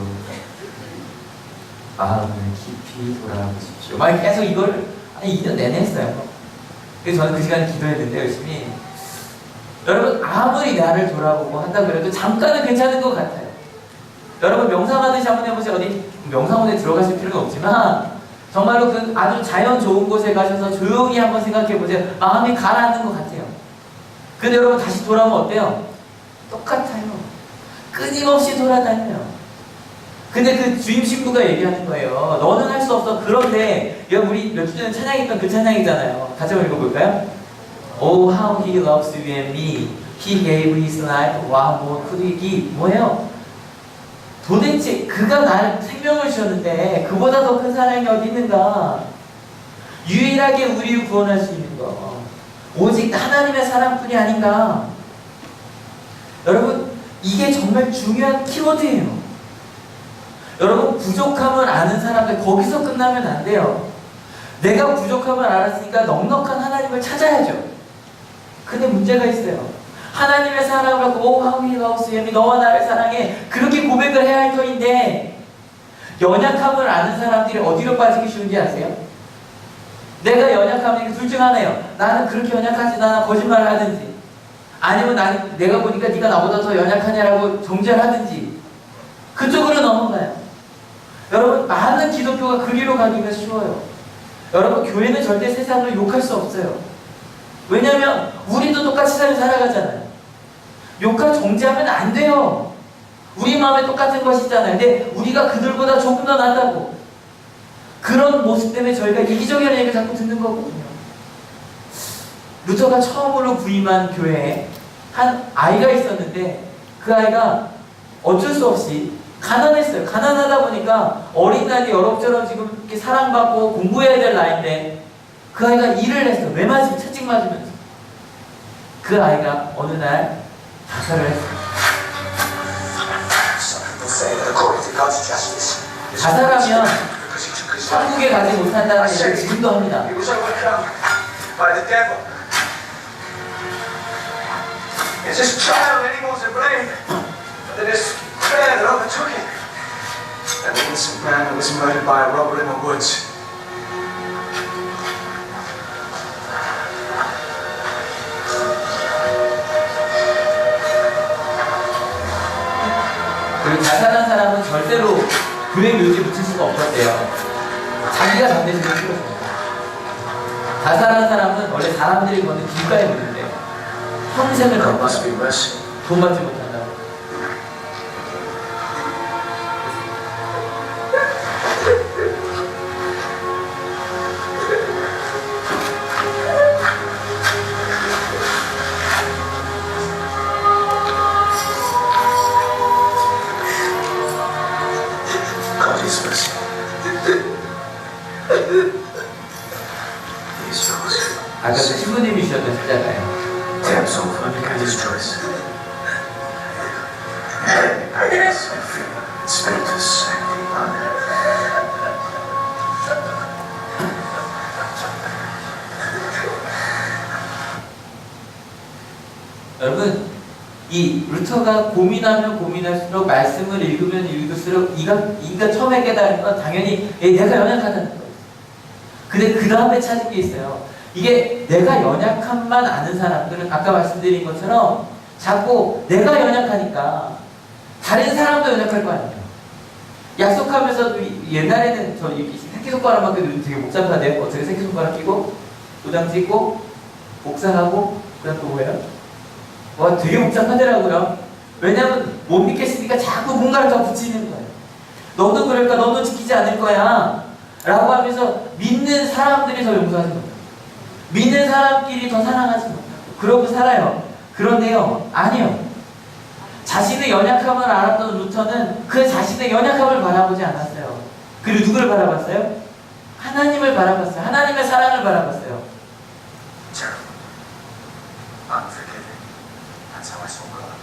마음을 깊이 돌아보십시오. 막 계속 이걸 2년 내내 했어요. 그래서 저는 그 시간에 기도했는데 열심히. 여러분, 아무리 나를 돌아보고 한다 그래도 잠깐은 괜찮은 것 같아요. 여러분, 명상하듯이 한번 해보세요. 어디 명상원에 들어가실 필요는 없지만 정말로 그 아주 자연 좋은 곳에 가셔서 조용히 한번 생각해보세요. 마음이 가라앉는 것 같아요. 근데 여러분, 다시 돌아오면 어때요? 똑같아요. 끊임없이 돌아다녀요. 근데 그 주임 신부가 얘기하는 거예요. 너는 할 수 없어. 그런데 여러분, 우리 몇 주 전에 찬양했던 그 찬양이잖아요. 같이 한번 읽어볼까요? Oh, how he loves you and me. He gave his life. Wow, more could he give? 뭐예요? 도대체 그가 날 생명을 주셨는데 그보다 더 큰 사랑이 어디 있는가? 유일하게 우리를 구원할 수 있는 거 오직 하나님의 사랑뿐이 아닌가? 여러분, 이게 정말 중요한 키워드예요. 여러분, 부족함을 아는 사람들 거기서 끝나면 안 돼요. 내가 부족함을 알았으니까 넉넉한 하나님을 찾아야죠. 근데 문제가 있어요. 하나님의 사랑을 갖고 오 how he loves you, 너와 나를 사랑해, 그렇게 고백을 해야 할 터인데 연약함을 아는 사람들이 어디로 빠지기 쉬운지 아세요? 내가 연약하면 둘 중 하나예요. 나는 그렇게 연약하지 않아, 거짓말을 하든지, 아니면 내가 보니까 네가 나보다 더 연약하냐라고 정죄를 하든지 그쪽으로 넘어가요. 여러분, 많은 기독교가 그리로 가기가 쉬워요. 여러분, 교회는 절대 세상을 욕할 수 없어요. 왜냐하면 우리도 똑같이 살아가잖아요. 욕할 정죄하면 안 돼요. 우리 마음에 똑같은 것이잖아요. 근데 우리가 그들보다 조금 더 낫다고. 그런 모습 때문에 저희가 이기적이라는 얘기를 자꾸 듣는 거거든요. 루터가 처음으로 부임한 교회에 한 아이가 있었는데 그 아이가 어쩔 수 없이 가난했어요. 가난하다 보니까 어린 나이에 여러분처럼 지금 이렇게 사랑받고 공부해야 될 나이인데 그 아이가 일을 했어요. 매 맞으면 채찍 맞으면서. 그 아이가 어느 날 자살을 했어요. 자살하면 천국에 가지 못한다는 얘기를 지금도 합니다. He was overcome by the devil. It's his child that he wants to blame, but it is prayer that overtook him. An innocent man who was murdered by a robber in the woods. 그리고 자살한 사람은 절대로 교회 묘지에 붙일 수가 없었대요. 자기가 잠대시는 싫었어요. 자살한 사람은 원래 사람들이 거는 길가에 묻는데 평생을 God must be mercy. 돈 받지 못한다고. God is mercy. He is yours. 아까 그 신부님이 주셨던 십자가예요. Damns over because his choice. Happiness and freedom, status and honor. 여러분, 이 루터가 고민하면 고민할수록 말씀을 읽으면 읽을수록 이가 처음에 깨달은 건 당연히 내가 연약하다는 거예요. 근데 그 다음에 찾은 게 있어요. 이게 내가 연약함만 아는 사람들은 아까 말씀드린 것처럼 자꾸 내가 연약하니까 다른 사람도 연약할 거 아니에요. 약속하면서도 옛날에는 저 새끼손가락만 껴도 되게 복잡하대요. 어떻게 새끼손가락 끼고 도장 찍고 복사하고 그다음 또 뭐예요? 와 되게 복잡하더라고요. 왜냐면 못 믿겠으니까 자꾸 뭔가를 더 붙이는 거예요. 너도 그럴까? 너도 지키지 않을 거야 라고 하면서 믿는 사람들이 더 용서하지 못하고 믿는 사람끼리 더 사랑하지 못하고 그러고 살아요. 그런데요, 아니요. 자신의 연약함을 알았던 루터는 그 자신의 연약함을 바라보지 않았어요. 그리고 누구를 바라봤어요? 하나님을 바라봤어요. 하나님의 사랑을 바라봤어요. Terrible. Unforgiving. That's how I saw God.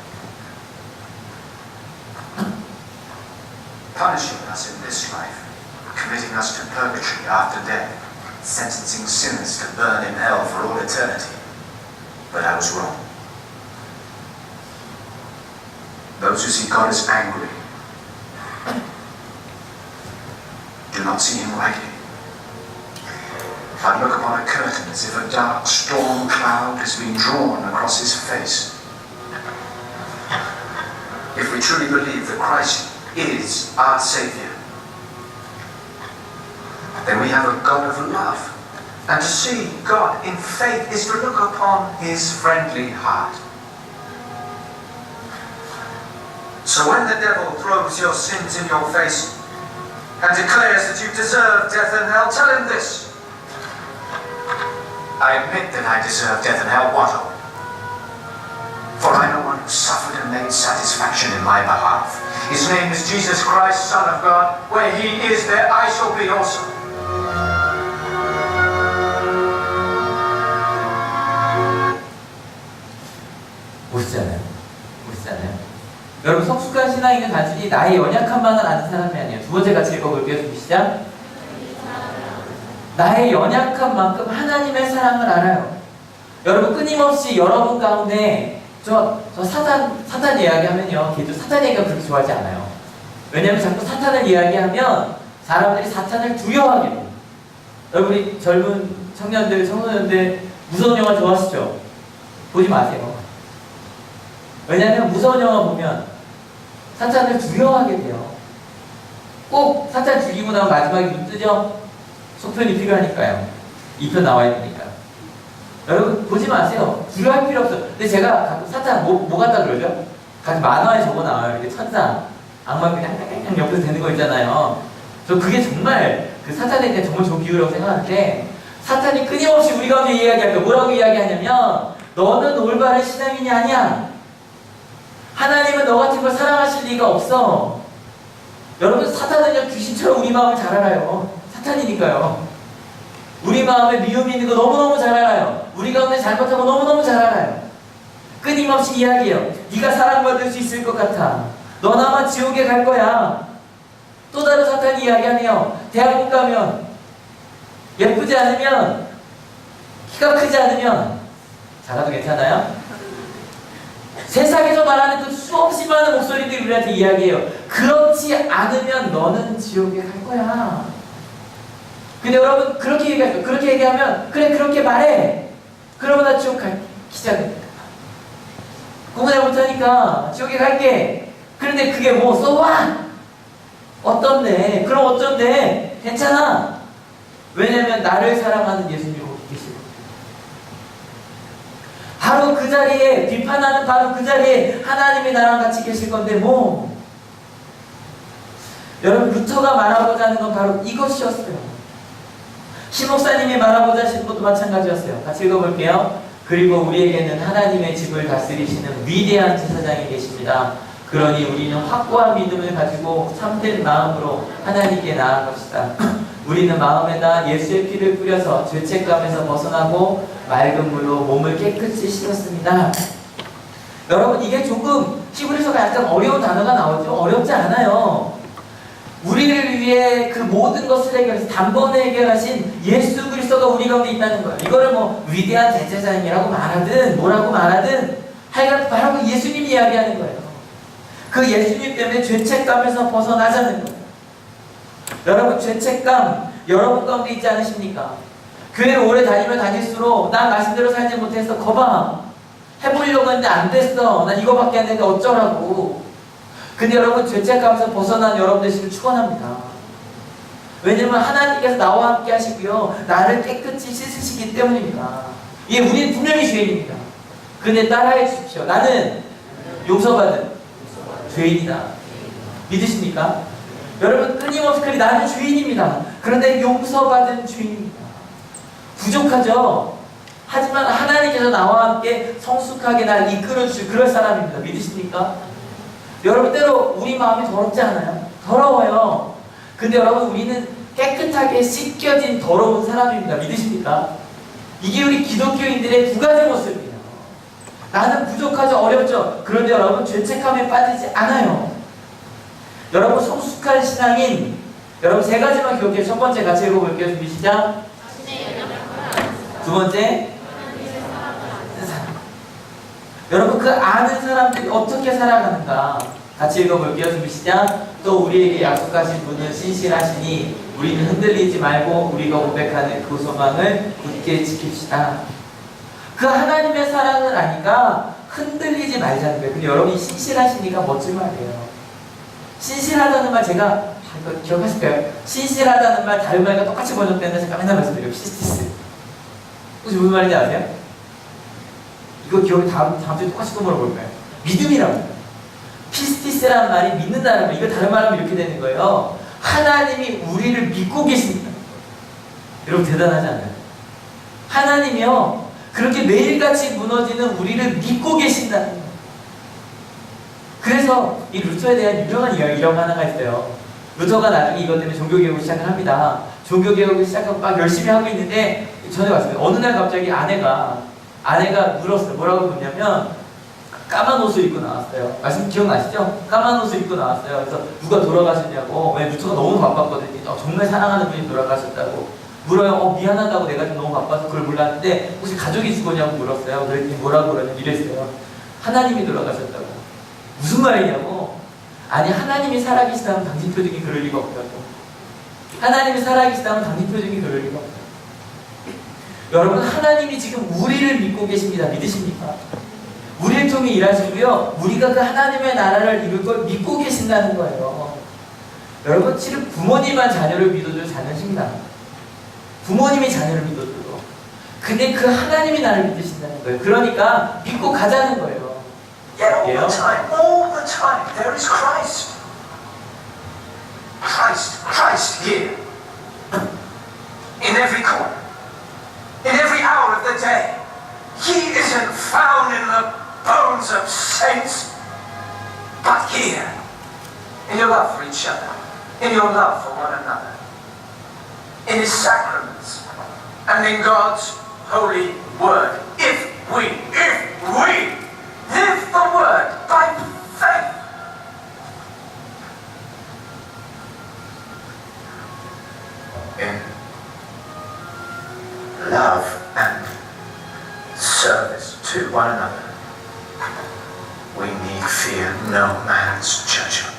Punishing us in this life, committing us to purgatory after death, sentencing sinners to burn in hell for all eternity. But I was wrong. Those who see God as angry do not see Him rightly. I look upon a curtain as if a dark storm cloud has been drawn across His face. If we truly believe that Christ is our Saviour, then we have a God of love. And to see God in faith is to look upon His friendly heart. So when the devil throws your sins in your face and declares that you deserve death and hell, tell him this. I admit that I deserve death and hell, what of? For I know one who suffered and made satisfaction in my behalf. His name is Jesus Christ, Son of God. Where He is, there I shall be also. 멋있잖아요. 멋있잖아요. 여러분, 성숙한 신앙인은 단순히 나의 연약함만을 아는 사람이 아니에요. 두 번째 같이 읽어볼게요. 준비 시작. 나의 연약함만큼 하나님의 사랑을 알아요. 여러분, 끊임없이 여러분 가운데 저 사탄 이야기하면요, 걔도 사탄 얘기가 그렇게 좋아하지 않아요. 왜냐면 자꾸 사탄을 이야기하면 사람들이 사탄을 두려워하게 돼요. 여러분, 우리 젊은 청년들, 청소년들 무서운 영화 좋아하시죠? 보지 마세요. 왜냐면 무서운 영화 보면 사탄을 두려워하게 돼요. 꼭 사탄 죽이고 나면 마지막에 눈 뜨죠? 속편이 필요하니까요. 2편 나와야 되니까. 여러분 보지 마세요. 두려워할 필요 없어요. 근데 제가 가끔 사탄 뭐 갖다 그러죠? 가끔 만화에 저거 나와요. 이렇게 천사 악마 그냥 옆에서 되는 거 있잖아요. 저 그게 정말 그 사탄에 대한 정말 좋은 비유라고 생각하는데, 사탄이 끊임없이 우리 가운데 이야기할 때 뭐라고 이야기하냐면, 너는 올바른 신앙인이 아니야. 하나님은 너 같은 걸 사랑하실 리가 없어. 여러분, 사탄은요 귀신처럼 우리 마음을 잘 알아요. 사탄이니까요. 우리 마음에 미움이 있는 거 너무너무 잘 알아요. 우리 가운데 잘못한 거 너무너무 잘 알아요. 끊임없이 이야기해요. 네가 사랑받을 수 있을 것 같아. 넌 아마 지옥에 갈 거야. 또 다른 사탄이 이야기하네요. 대학교 가면 예쁘지 않으면, 키가 크지 않으면, 작아도 괜찮아요? 세상에서 말하는 그 수없이 많은 목소리들이 우리한테 이야기해요. 그렇지 않으면 너는 지옥에 갈 거야. 근데 여러분, 그렇게 얘기하죠. 그렇게 얘기하면, 그래, 그렇게 말해. 그러면 나 지옥 갈게. 기자는. 공부를 못하니까 지옥에 갈게. 그런데 그게 뭐, 써와? 어떤데? 그럼 어쩐데? 괜찮아. 왜냐면 나를 사랑하는 예수님이 거기 계시고, 바로 그 자리에, 비판하는 바로 그 자리에 하나님이 나랑 같이 계실 건데 뭐. 여러분, 루터가 말하고자 하는 건 바로 이것이었어요. 신목사님이 말하고자 하시는 것도 마찬가지였어요. 같이 읽어볼게요. 그리고 우리에게는 하나님의 집을 다스리시는 위대한 제사장이 계십니다. 그러니 우리는 확고한 믿음을 가지고 참된 마음으로 하나님께 나아갑시다. 우리는 마음에다 예수의 피를 뿌려서 죄책감에서 벗어나고 맑은 물로 몸을 깨끗이 씻었습니다. 여러분, 이게 조금 히브리서가 약간 어려운 단어가 나오죠? 어렵지 않아요. 우리를 위해 그 모든 것을 해결해서 단번에 해결하신 예수 그리스도가 우리 가운데 있다는 거예요. 이거를 뭐 위대한 대제사장이라고 말하든 뭐라고 말하든 하여간 바로 그 예수님이 이야기하는 거예요. 그 예수님 때문에 죄책감에서 벗어나자는 거예요. 여러분, 죄책감 여러분 가운데 있지 않으십니까? 교회를 오래 다니면 다닐수록 나 말씀대로 살지 못해서 거봐, 해보려고 했는데 안 됐어. 난 이거밖에 안 되는데 어쩌라고. 근데 여러분 죄책감에서 벗어난 여러분 되시길 축원합니다. 왜냐면 하나님께서 나와 함께 하시고요. 나를 깨끗이 씻으시기 때문입니다. 예, 우리는 분명히 죄인입니다. 근데 따라해 주십시오. 나는 용서받은 죄인이다. 믿으십니까? 여러분 끊임없이 그래 나는 죄인입니다. 그런데 용서받은 죄인입니다. 부족하죠? 하지만 하나님께서 나와 함께 성숙하게 날 이끌어주실 그럴 사람입니다. 믿으십니까? 여러분 때로 우리 마음이 더럽지 않아요? 더러워요. 근데 여러분 우리는 깨끗하게 씻겨진 더러운 사람입니다. 믿으십니까? 이게 우리 기독교인들의 두 가지 모습이에요. 나는 부족하죠, 어렵죠. 그런데 여러분 죄책감에 빠지지 않아요. 여러분 성숙한 신앙인 여러분 세 가지만 기억해요. 첫 번째 같이 읽어볼게요. 준비 시작. 두 번째 여러분 그 아는 사람들이 어떻게 살아가는가 같이 읽어볼게요. 준비 시작. 또 우리에게 약속하신 분은 신실하시니 우리는 흔들리지 말고 우리가 고백하는 그 소망을 굳게 지킵시다. 그 하나님의 사랑을 아니까 흔들리지 말자는 거예요. 근데 여러분이 신실하시니까 멋진 말이에요. 신실하다는 말 제가 이거 기억하실까요? 신실하다는 말 다른 말과 똑같이 번역되는데 제가 맨날 말씀드려요. 피스티스. 혹시 무슨 말인지 아세요? 이거 기억이 다음 주에 똑같이 또 물어볼까요? 믿음이라고. 피스티스라는 말이 믿는다는 말. 이거 다른 말하면 이렇게 되는 거예요. 하나님이 우리를 믿고 계십니다. 여러분 대단하지 않아요? 하나님이요 그렇게 매일같이 무너지는 우리를 믿고 계신다는 거예요. 그래서 이 루터에 대한 유명한 이야기가 하나가 있어요. 루터가 나중에 이것 때문에 종교개혁을 시작을 합니다. 종교개혁을 시작하고 막 열심히 하고 있는데 전에 왔습니다. 어느 날 갑자기 아내가 물었어요. 뭐라고 묻냐면 까만 옷을 입고 나왔어요. 말씀 기억나시죠? 까만 옷을 입고 나왔어요. 그래서 누가 돌아가셨냐고. 왜 루터가 너무 바빴거든요. 정말 사랑하는 분이 돌아가셨다고 물어요. 미안하다고 내가 좀 너무 바빠서 그걸 몰랐는데 혹시 가족이 죽었냐고 물었어요. 그랬더니 뭐라고 그러냐면 이랬어요. 하나님이 돌아가셨다고. 무슨 말이냐고. 아니 하나님이 살아계시다면 당신 표정이 그럴 리가 없다고. 하나님이 살아계시다면 당신 표정이 그럴 리가 없다고. 여러분 하나님이 지금 우리를 믿고 계십니다. 믿으십니까? 우리를 통해 일하시고요. 우리가 그 하나님의 나라를 이룰 걸 믿고 계신다는 거예요. 여러분 지금 부모님만 자녀를 믿어도 자녀십니다. 부모님이 자녀를 믿어도. 근데 그 하나님이 나를 믿으신다는 거예요. 그러니까 믿고 가자는 거예요. Yet all the time, there is Christ. Christ here. In every corner. In every hour of the day. He isn't found in the bones of saints, but here. In your love for each other. In your love for one another. In His sacraments. And in God's holy word. If we live the word by faith. In love and service to one another, we need fear no man's judgment.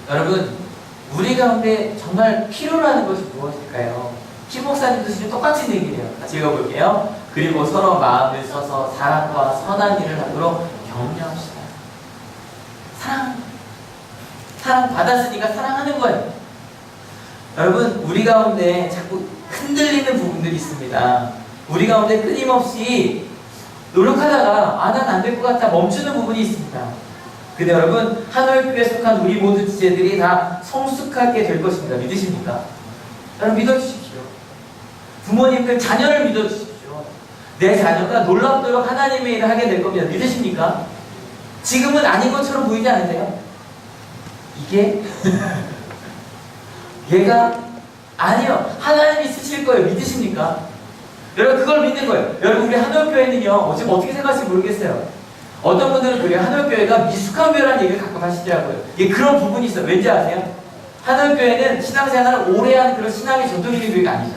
여러분 우리 가운데 정말 필요로 하는 것이 무엇일까요? 키 목사님도 지금 똑같은 얘기를 해요. 같이 읽어볼게요. 그리고 서로 마음을 써서 사랑과 선한 일을 하도록 격려합시다. 사랑 받았으니까 사랑하는 거예요. 여러분 우리 가운데 자꾸 흔들리는 부분들이 있습니다. 우리 가운데 끊임없이 노력하다가 난 안 될 것 같다 멈추는 부분이 있습니다. 근데 여러분 하늘교회에 속한 우리 모든 지체들이 다 성숙하게 될 것입니다. 믿으십니까? 여러분 믿어주십시오. 부모님들 자녀를 믿어주십시오. 내 자녀가 놀랍도록 하나님의 일을 하게 될 겁니다. 믿으십니까? 지금은 아닌 것처럼 보이지 않으세요? 이게 얘가 아니요 하나님이 쓰실 거예요. 믿으십니까? 여러분 그걸 믿는 거예요. 여러분 우리 한올교회는요 지금 어떻게 생각할지 모르겠어요. 어떤 분들은 그래요. 한올교회가 미숙한 교회라는 얘기를 가끔 하시더라고요. 이게 그런 부분이 있어요. 왠지 아세요? 한올교회는 신앙생활을 오래 한 그런 신앙의 전통 있는 교회가 아니죠.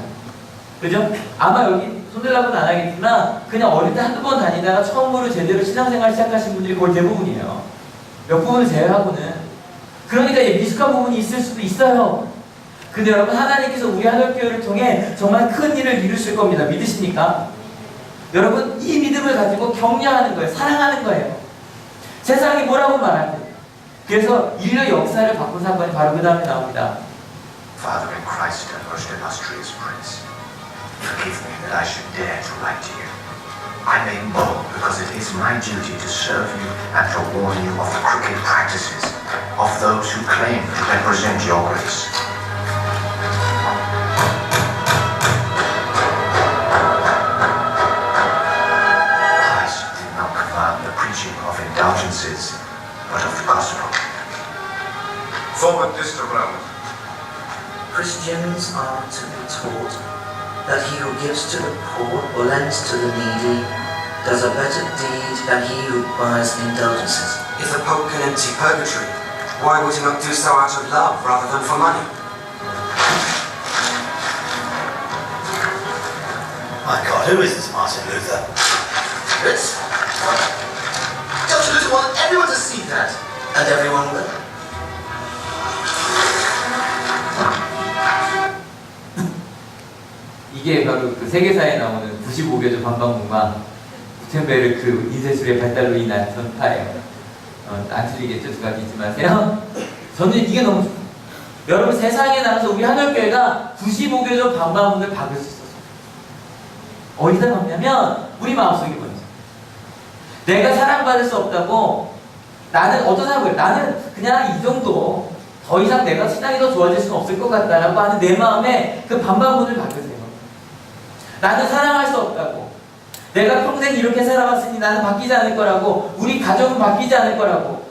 그죠? 아마 여기 손들라고는 안 하겠지만 그냥 어릴 때 한두 번 다니다가 처음으로 제대로 신앙생활 시작하신 분들이 거의 대부분이에요. 몇 부분을 제외하고는. 그러니까 미숙한 부분이 있을 수도 있어요. 근데 여러분 하나님께서 우리 한올교회를 통해 정말 큰 일을 이루실 겁니다. 믿으십니까? 여러분, 이 믿음을 가지고 격려하는 거예요. 사랑하는 거예요. 세상이 뭐라고 말하든. 그래서 인류 역사를 바꾼 사건이 바로 그 다음에 나옵니다. Father in Christ, and most illustrious Prince, forgive me that I should dare to write to you. I make bold because it is my duty to serve you and to warn you of the crooked practices of those who claim to represent your grace. Christ did not command the preaching of indulgences, but of the gospel. Forward, Mr. Brown. Christians are to be taught that he who gives to the poor or lends to the needy does a better deed than he who buys indulgences. If the Pope can empty purgatory, why would he not do so out of love rather than for money? My God, who is this Martin Luther? This? Dr. Luther wanted everyone to see that. And everyone will. 이게 바로 그 세계사에 나오는 95개조 방방문과 구텐베르크 인쇄술의 발달로 인한 전파예요. 안 틀리겠죠? 두 가지 잊지 마세요. 저는 이게 너무 좋아요. 여러분, 세상에 나가서 우리 하늘교회가 95개조 방방문을 박을 수 있었어요. 어디다 박냐면 우리 마음속에 먼저. 내가 사랑받을 수 없다고, 나는 어떤 사람이에요? 나는 그냥 이 정도, 더 이상 내가 신앙이 더 좋아질 수는 없을 것 같다라고 하는 내 마음에 그 방방문을 박으세요. 나는 사랑할 수 없다고, 내가 평생 이렇게 살아왔으니 나는 바뀌지 않을 거라고, 우리 가족은 바뀌지 않을 거라고,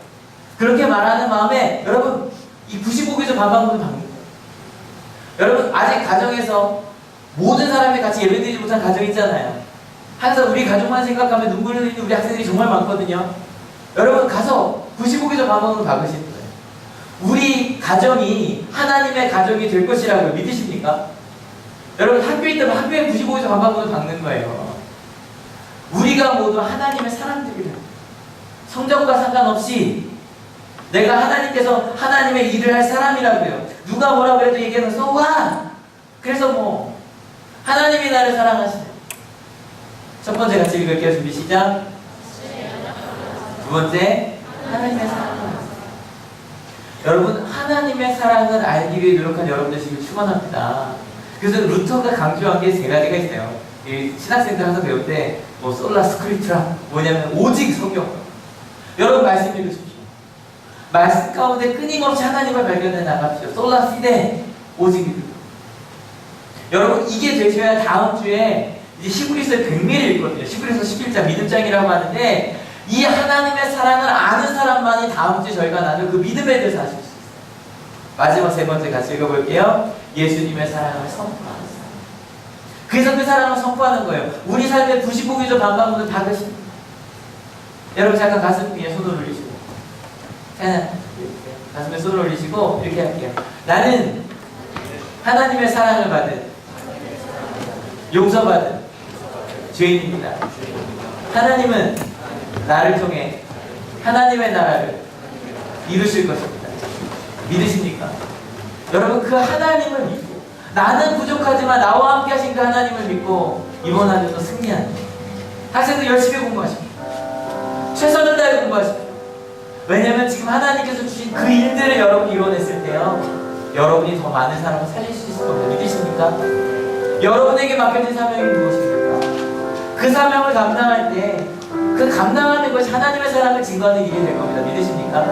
그렇게 말하는 마음에 여러분, 이 95개조 방방문을 박는 거예요. 여러분, 아직 가정에서 모든 사람이 같이 예배드리지 못한 가정이 있잖아요. 항상 우리 가족만 생각하면 눈물 흘리는 우리 학생들이 정말 많거든요. 여러분, 가서 95개조 방방문을 박으시는 거예요. 우리 가정이 하나님의 가정이 될 것이라고 믿으십니까? 여러분, 학교에 있다면 학교에 95개조 방방문을 박는 거예요. 우리가 모두 하나님의 사람들이래요. 성적과 상관없이 내가 하나님께서 하나님의 일을 할 사람이라고요. 누가 뭐라고 해도 얘기해서 so what? 그래서 뭐 하나님이 나를 사랑하시네. 첫 번째 같이 읽을게요. 준비 시작. 두 번째, 하나님의 사랑을. 여러분, 하나님의 사랑을 알기 위해 노력한 여러분들 지금 축원합니다. 그래서 루터가 강조한 게 세 가지가 있어요. 이 신학생들 항상 배울 때 뭐 솔라 스크립트라 뭐냐면 오직 성경. 여러분, 말씀 읽으십시오. 말씀 가운데 끊임없이 하나님을 발견해 나갑시오. 솔라 피데, 오직 믿음. 여러분, 이게 되셔야 다음 주에 이제 히브리서의 100미를 읽거든요. 히브리서 11장 믿음장이라고 하는데, 이 하나님의 사랑을 아는 사람만이 다음 주에 저희가 나눌 그 믿음에 대해서 아실 수 있어요. 마지막 세 번째 같이 읽어볼게요. 예수님의 사랑을 선포하는 사람. 그래서 그 사랑을 선포하는 거예요. 우리 삶의 95개조 방방문을 박으십니다. 여러분, 잠깐 가슴 위에 손을 올리시고, 가슴에 손을 올리시고 이렇게 할게요. 나는 하나님의 사랑을 받은, 용서받은 죄인입니다. 하나님은 나를 통해 하나님의 나라를 이루실 것입니다. 믿으십니까? 여러분, 그 하나님을 믿고, 나는 부족하지만 나와 함께 하신 그 하나님을 믿고 이번 한 주도 승리하는, 학생들 열심히 공부하십시오. 최선을 다해 공부하십시오. 왜냐면 지금 하나님께서 주신 그 일들을 여러분이 이뤄냈을 때요, 여러분이 더 많은 사람을 살릴 수 있을 겁니다. 믿으십니까? 여러분에게 맡겨진 사명이 무엇입니까? 그 사명을 감당할 때 그 감당하는 것이 하나님의 사랑을 증거하는 일이 될 겁니다. 믿으십니까?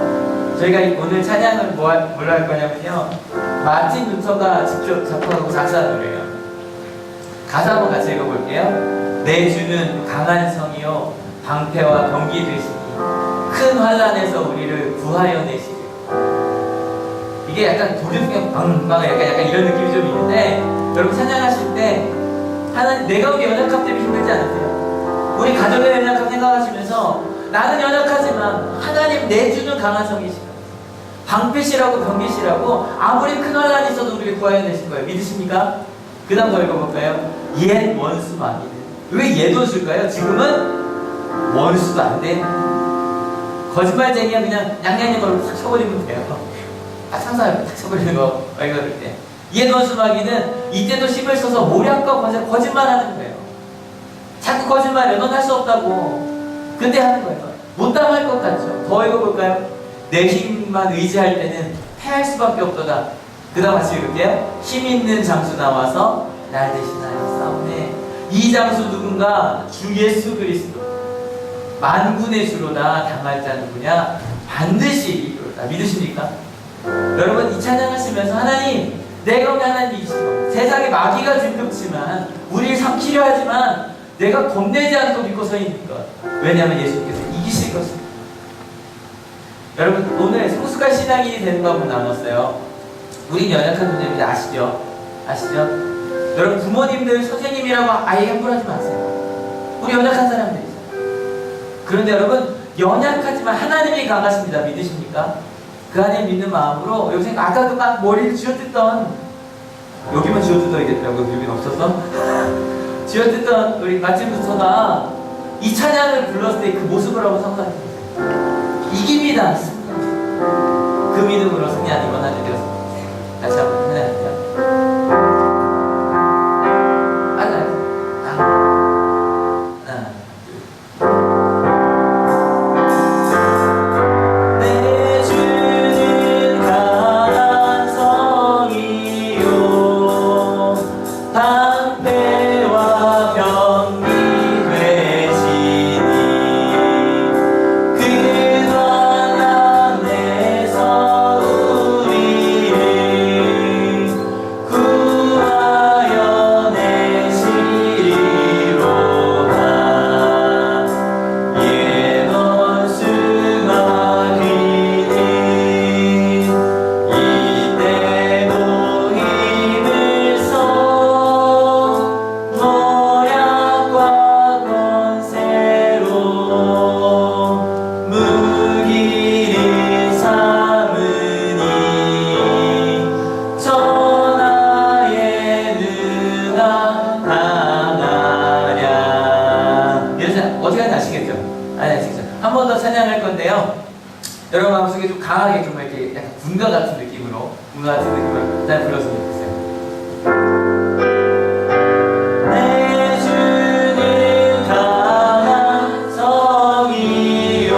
저희가 오늘 찬양을 뭘로 할 거냐면요, 마틴 루터가 직접 작곡하고 작사한 노래예요. 가사 한번 같이 읽어볼게요. 내 주는 강한 성이요 방패와 병기 되시니 큰 환난에서 우리를 구하여 내시리. 이게 약간 도류 중에 방방 약간 이런 느낌이 좀 있는데, 여러분 찬양하실 때 하나님, 내가 우리 연약함 때문에 힘들지 않으세요? 우리 가족의 연약함 생각하시면서 나는 연약하지만 하나님 내 주는 강한 성이시라, 방패시라고 병기시라고 아무리 큰 환난이 있어도 우리를 구하여 내신 거예요. 믿으십니까? 그 다음 더 읽어볼까요? 옛 원수 마귀는, 왜 옛 원수일까요? 지금은 원수도 안 돼. 거짓말쟁이야. 그냥 양양이 걸로 탁 쳐버리면 돼요. 딱 상상해요. 탁 쳐버리는 거 읽어줄 때. 옛 원수 마귀는 이때도 힘을 써서 모략과 거짓말하는 거예요. 자꾸 거짓말해. 넌 할 수 없다고. 근데 하는 거예요. 못당할 것 같죠. 더 읽어볼까요? 내 힘만 의지할 때는 패할 수밖에 없도다. 그 다음 같이 읽을게요. 힘 있는 장수 나와서 날 대신하여 싸우네. 이 장수 누군가? 주 예수 그리스도. 만군의 주로다. 당할 자 누구냐? 반드시 이기로다. 믿으십니까? 여러분 이 찬양하시면서 하나님, 내가 오늘 하나님 이기시는 겁니다. 세상에 마귀가 진급치만 우리를 삼키려 하지만 내가 겁내지 않고 믿고 서 있는 것. 왜냐하면 예수님께서 이기실 것입니다. 여러분 오늘 성숙한 신앙인이 되는 거 한번 나눴어요. 우린 연약한 존재입니다. 아시죠? 아시죠? 여러분 부모님들 선생님이라고 아예 함부로 하지 마세요. 우리 연약한 사람들이죠. 그런데 여러분 연약하지만 하나님이 강하십니다. 믿으십니까? 그 안에 믿는 마음으로 요새 아까도 막 머리를 쥐어뜯던, 여기만 쥐어뜯어야겠다고 여기는 없어서 쥐어뜯던 우리 마침 부처가 이 찬양을 불렀을 때 그 모습을 하고 상상해보세요. 이깁니다. 그 믿음으로 승리한 이번 한 주 되었습니다. 다시 한번 해나갈게요. 한 번 더 찬양할 건데요. 여러분 마음속에 좀 강하게 좀 이렇게 약간 군가 같은 느낌으로 잘 불렀으면 좋겠어요. 내 주는 강한 성이요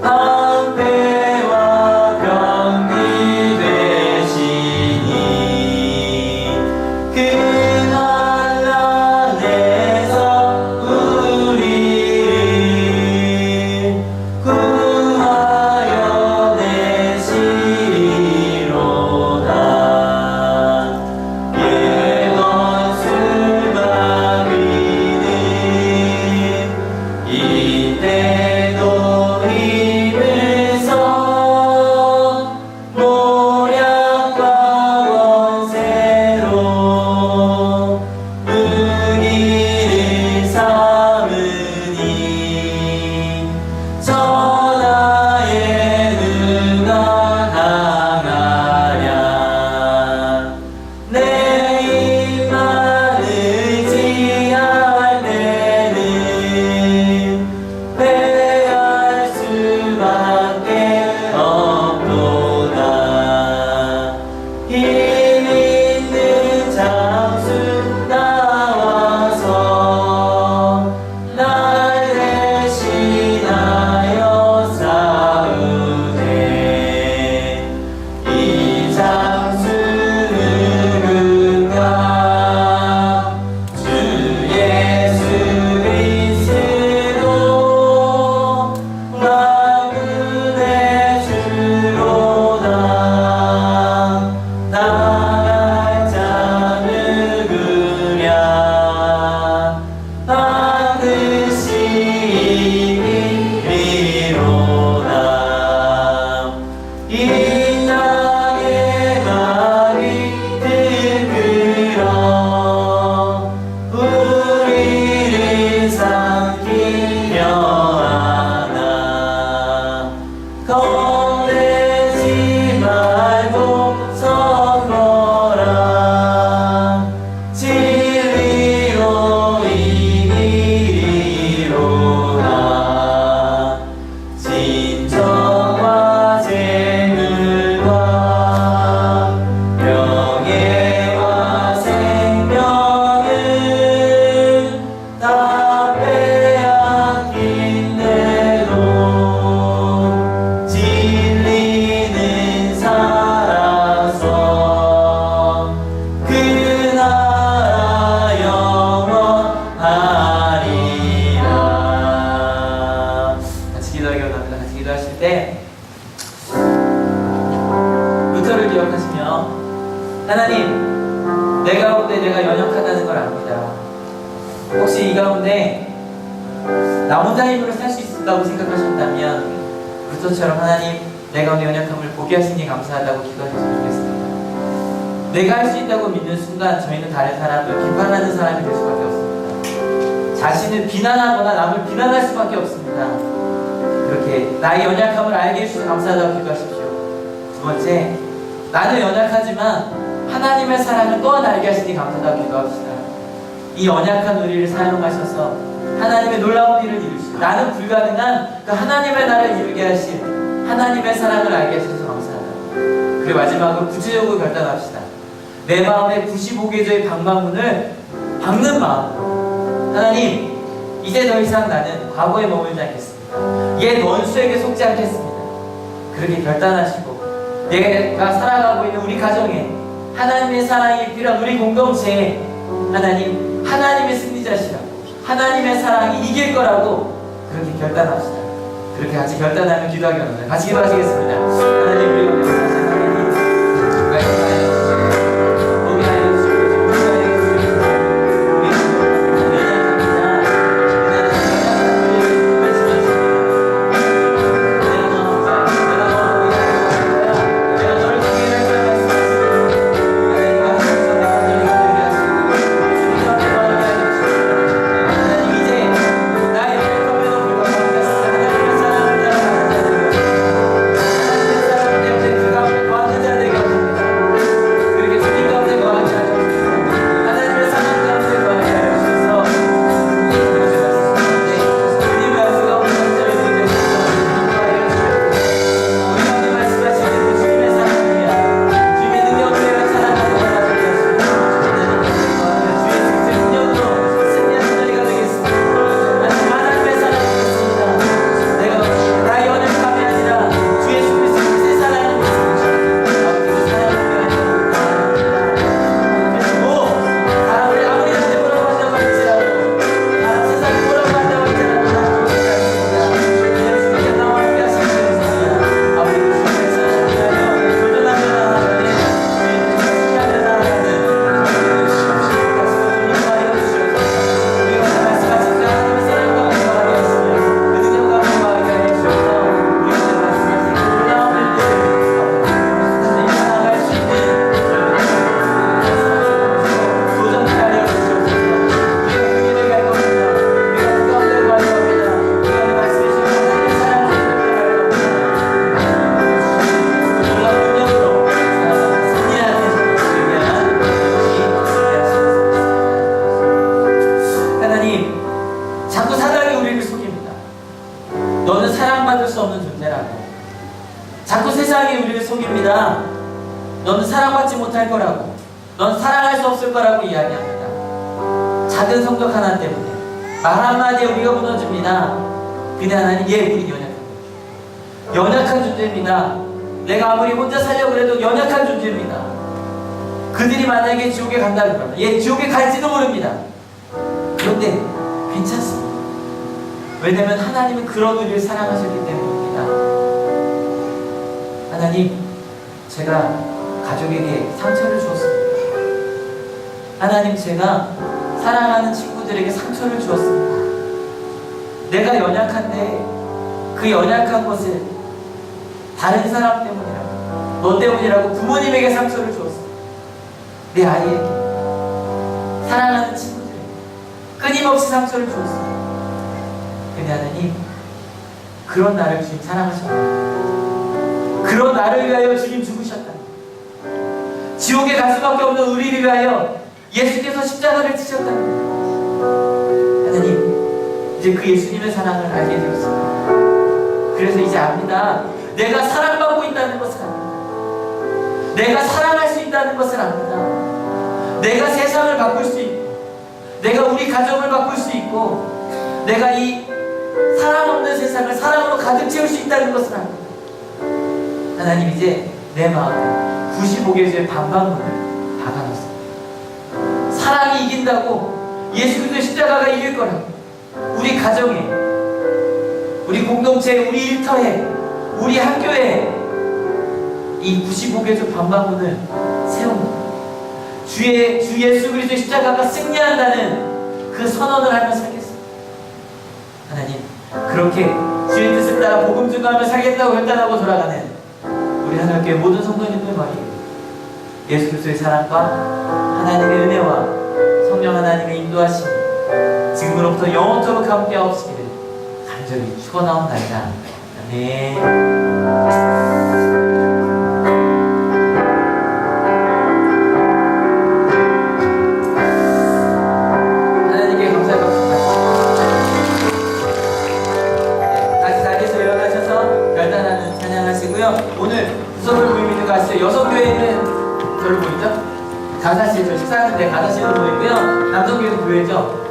방패와 병기 되시니 그 환난에서 우리를 구하여 내시리로다. 내 가운데 내가 연약하다는 걸 압니다. 혹시 이 가운데 나 혼자 힘으로 살 수 있다고 생각하셨다면 루터처럼 하나님 내 가운데 연약함을 보게 하시니 감사하다고 기도하셨으면 좋겠습니다. 내가 할 수 있다고 믿는 순간 저희는 다른 사람을 비판하는 사람이 될 수밖에 없습니다. 자신을 비난하거나 남을 비난할 수밖에 없습니다. 그렇게 나의 연약함을 알게 해주셔서 감사하다고 기도하십시오. 두 번째, 나는 연약하지만 하나님의 사랑을 또한 알게 하시니 감사하다고 기도합시다. 이 연약한 우리를 사용하셔서 하나님의 놀라운 일을 이루시고 나는 불가능한 그 하나님의 나라를 이루게 하실 하나님의 사랑을 알게 하셔서 감사하다. 그리고 마지막으로 구체적으로 결단합시다. 내 마음의 95개조의 방망문을 박는 마음으로 하나님, 이제 더 이상 나는 과거에 머물지 않겠습니다. 옛 원수에게 속지 않겠습니다. 그렇게 결단하시고 내가 살아가고 있는 우리 가정에 하나님의 사랑이 필요한 우리 공동체에 하나님, 하나님의 승리자시라고 하나님의 사랑이 이길 거라고 그렇게 결단합시다. 그렇게 같이 결단하면 기도하기 원합니다. 같이 기도하시겠습니다. 하나님, 우리 가운데 하나님 말씀하여 주시고 도움하여 주시고 인도하여 주시고 우리 연약합니다. 하나님 말씀하십니다. 내가 너무 내가 너를 통해 할 거야 말씀하십니다. 하나님과 하셔서 내가 너를 이끌게 하시고 주님 앞에 나아가게 하시고 하나님, 이제 나의 연약함에도 불구하고 하나님의 사랑을 따라가는 자들이요 하나님의 사랑 때문에 그 가운데 거하는 자들이 없습니다. 그렇게 주님 가운데 거하게 하셔서 하나님의 사랑 가운데 거하게 하셔서 주님 말씀 가운데 저희들이 되셔서 인도하여 주시옵소서. 우리 가운데 말씀하시는 그 주님의 사랑이야 주님의 능력으로 사랑하고 나아가게 하시고 주의 능력으로 승리하는 저희가 되겠습니다. 하나님의 사랑이겠습니다. 내가 나의 연약함이 아니라 주 예수 그리스도의 새 사랑을 믿습니다. 아버지, 그 사랑을 그리고 사람들이 아무리 나한테 뭐라고 한다고 할지라도 세상이 뭐라고 한다고 할지라도 나는 그렇지 않습니다. 예수님께서 나와 함께 하시기 때문입니다. 아버지, 그 주님의 사랑을 위하여 도전하며 나아가는 승리하며 나아가는 주님하여 주시옵소서. 우리가 말씀하신 그 하나님의 사랑 가운데 거하게 하시며 그 능력 가운데 거하게 하여 주셔서 우리가 말씀하신 그 놀라운 일들 나아갈 수 있는 도전을 하여 주시옵소서. 우리가 그 길을 갈 겁니다. 우리가 그 가운데 갈 겁니다. 우리가 말씀해 주신 하나님의 사랑을 갈 겁니다. 놀라운 능력으로 승리하는 위대한 하나님, 자꾸 사랑이 우리를 속입니다. 너는 사랑받을 수 없는 존재라고. 자꾸 세상이 우리를 속입니다. 너는 사랑받지 못할 거라고. 넌 사랑할 수 없을 거라고 이야기합니다. 작은 성적 하나 때문에 말 한마디에 우리가 무너집니다. 근데 하나님, 우리 연약한 존재입니다. 내가 아무리 혼자 살려고 해도 연약한 존재입니다. 그들이 만약에 지옥에 간다 그러면 지옥에 갈지도 모릅니다. 그런데 괜찮습니다. 왜냐면 하나님은 그런 우리를 사랑하셨기 때문입니다. 하나님, 제가 가족에게 상처를 주었습니다. 하나님, 제가 사랑하는 친구들에게 상처를 주었습니다. 내가 연약한데 그 연약한 것을 다른 사람 때문이라고, 너 때문이라고 부모님에게 상처를 주었습니다. 내 아이에게, 사랑하는 친구들에게 끊임없이 상처를 주었습니다. 근데 하나님, 그런 나를 주님 사랑하셨다. 그런 나를 위하여 주님 죽으셨다. 지옥에 갈 수밖에 없는 우리를 위하여 예수께서 십자가를 지셨다. 하나님, 이제 그 예수님의 사랑을 알게 되었습니다. 그래서 이제 압니다. 내가 사랑받고 있다는 것을 압니다. 내가 사랑할 수 있다는 것을 압니다. 내가 세상을 바꿀 수 있고, 내가 우리 가정을 바꿀 수 있고, 내가 이 사랑 없는 세상을 사랑으로 가득 채울 수 있다는 것을 압니다. 하나님, 이제 내 마음에 95개의 방방문을 박아놨습니다. 사랑이 이긴다고, 예수 그리스도의 십자가가 이길 거라고, 우리 가정에, 우리 공동체에, 우리 일터에, 우리 학교에 이 95개의 방방문을 세웁니다. 주 예수 그리스도의 십자가가 승리한다는 그 선언을 하며 살겠습니다. 하나님, 그렇게 주의 뜻을 따라 복음 증거하며 살겠다고 결단하고 돌아가는 우리 하나님께 모든 성도님들 말이에요. 예수 그리스도의 사랑과 하나님의 은혜와 성령 하나님의 인도하심이 지금으로부터 영원토록 함께 하옵시기를 간절히 축원하옵나이다. 아멘. 오늘 구석을 모임 있는 가시죠. 여성교회는 저를 보이죠? 가사실, 저 식사하는데 가사실로 모이고요. 남성교회는 교회죠.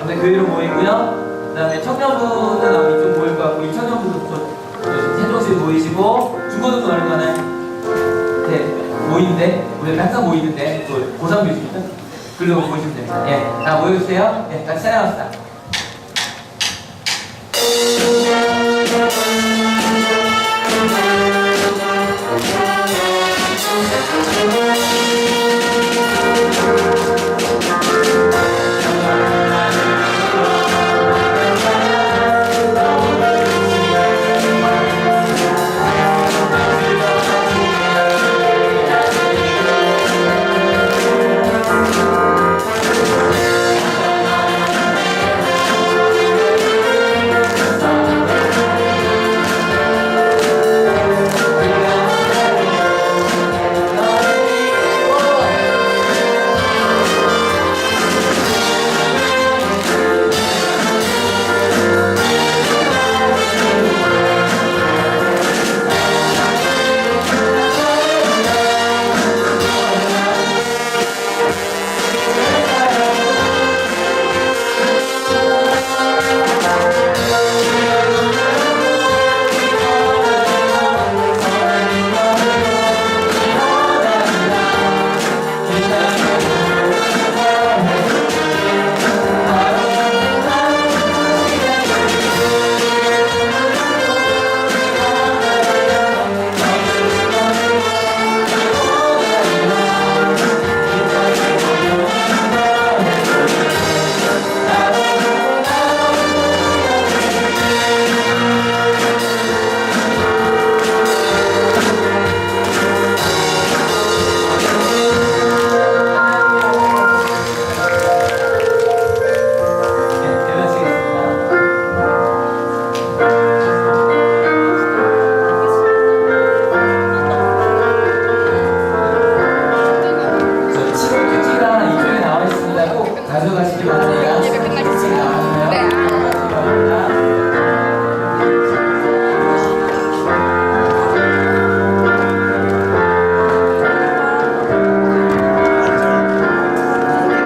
아무튼 교회로 모이고요. 그 다음에 청년부는 아마 이쪽 모일 것 같고, 이 청년부도 세종실 모이시고, 중고등부 얼마나 모이는데, 우리 항상 모이는데, 또 고3 교수입니다. 글로 모이시면 됩니다. 예, 다 모여주세요. 예, 같이 찬양합시다.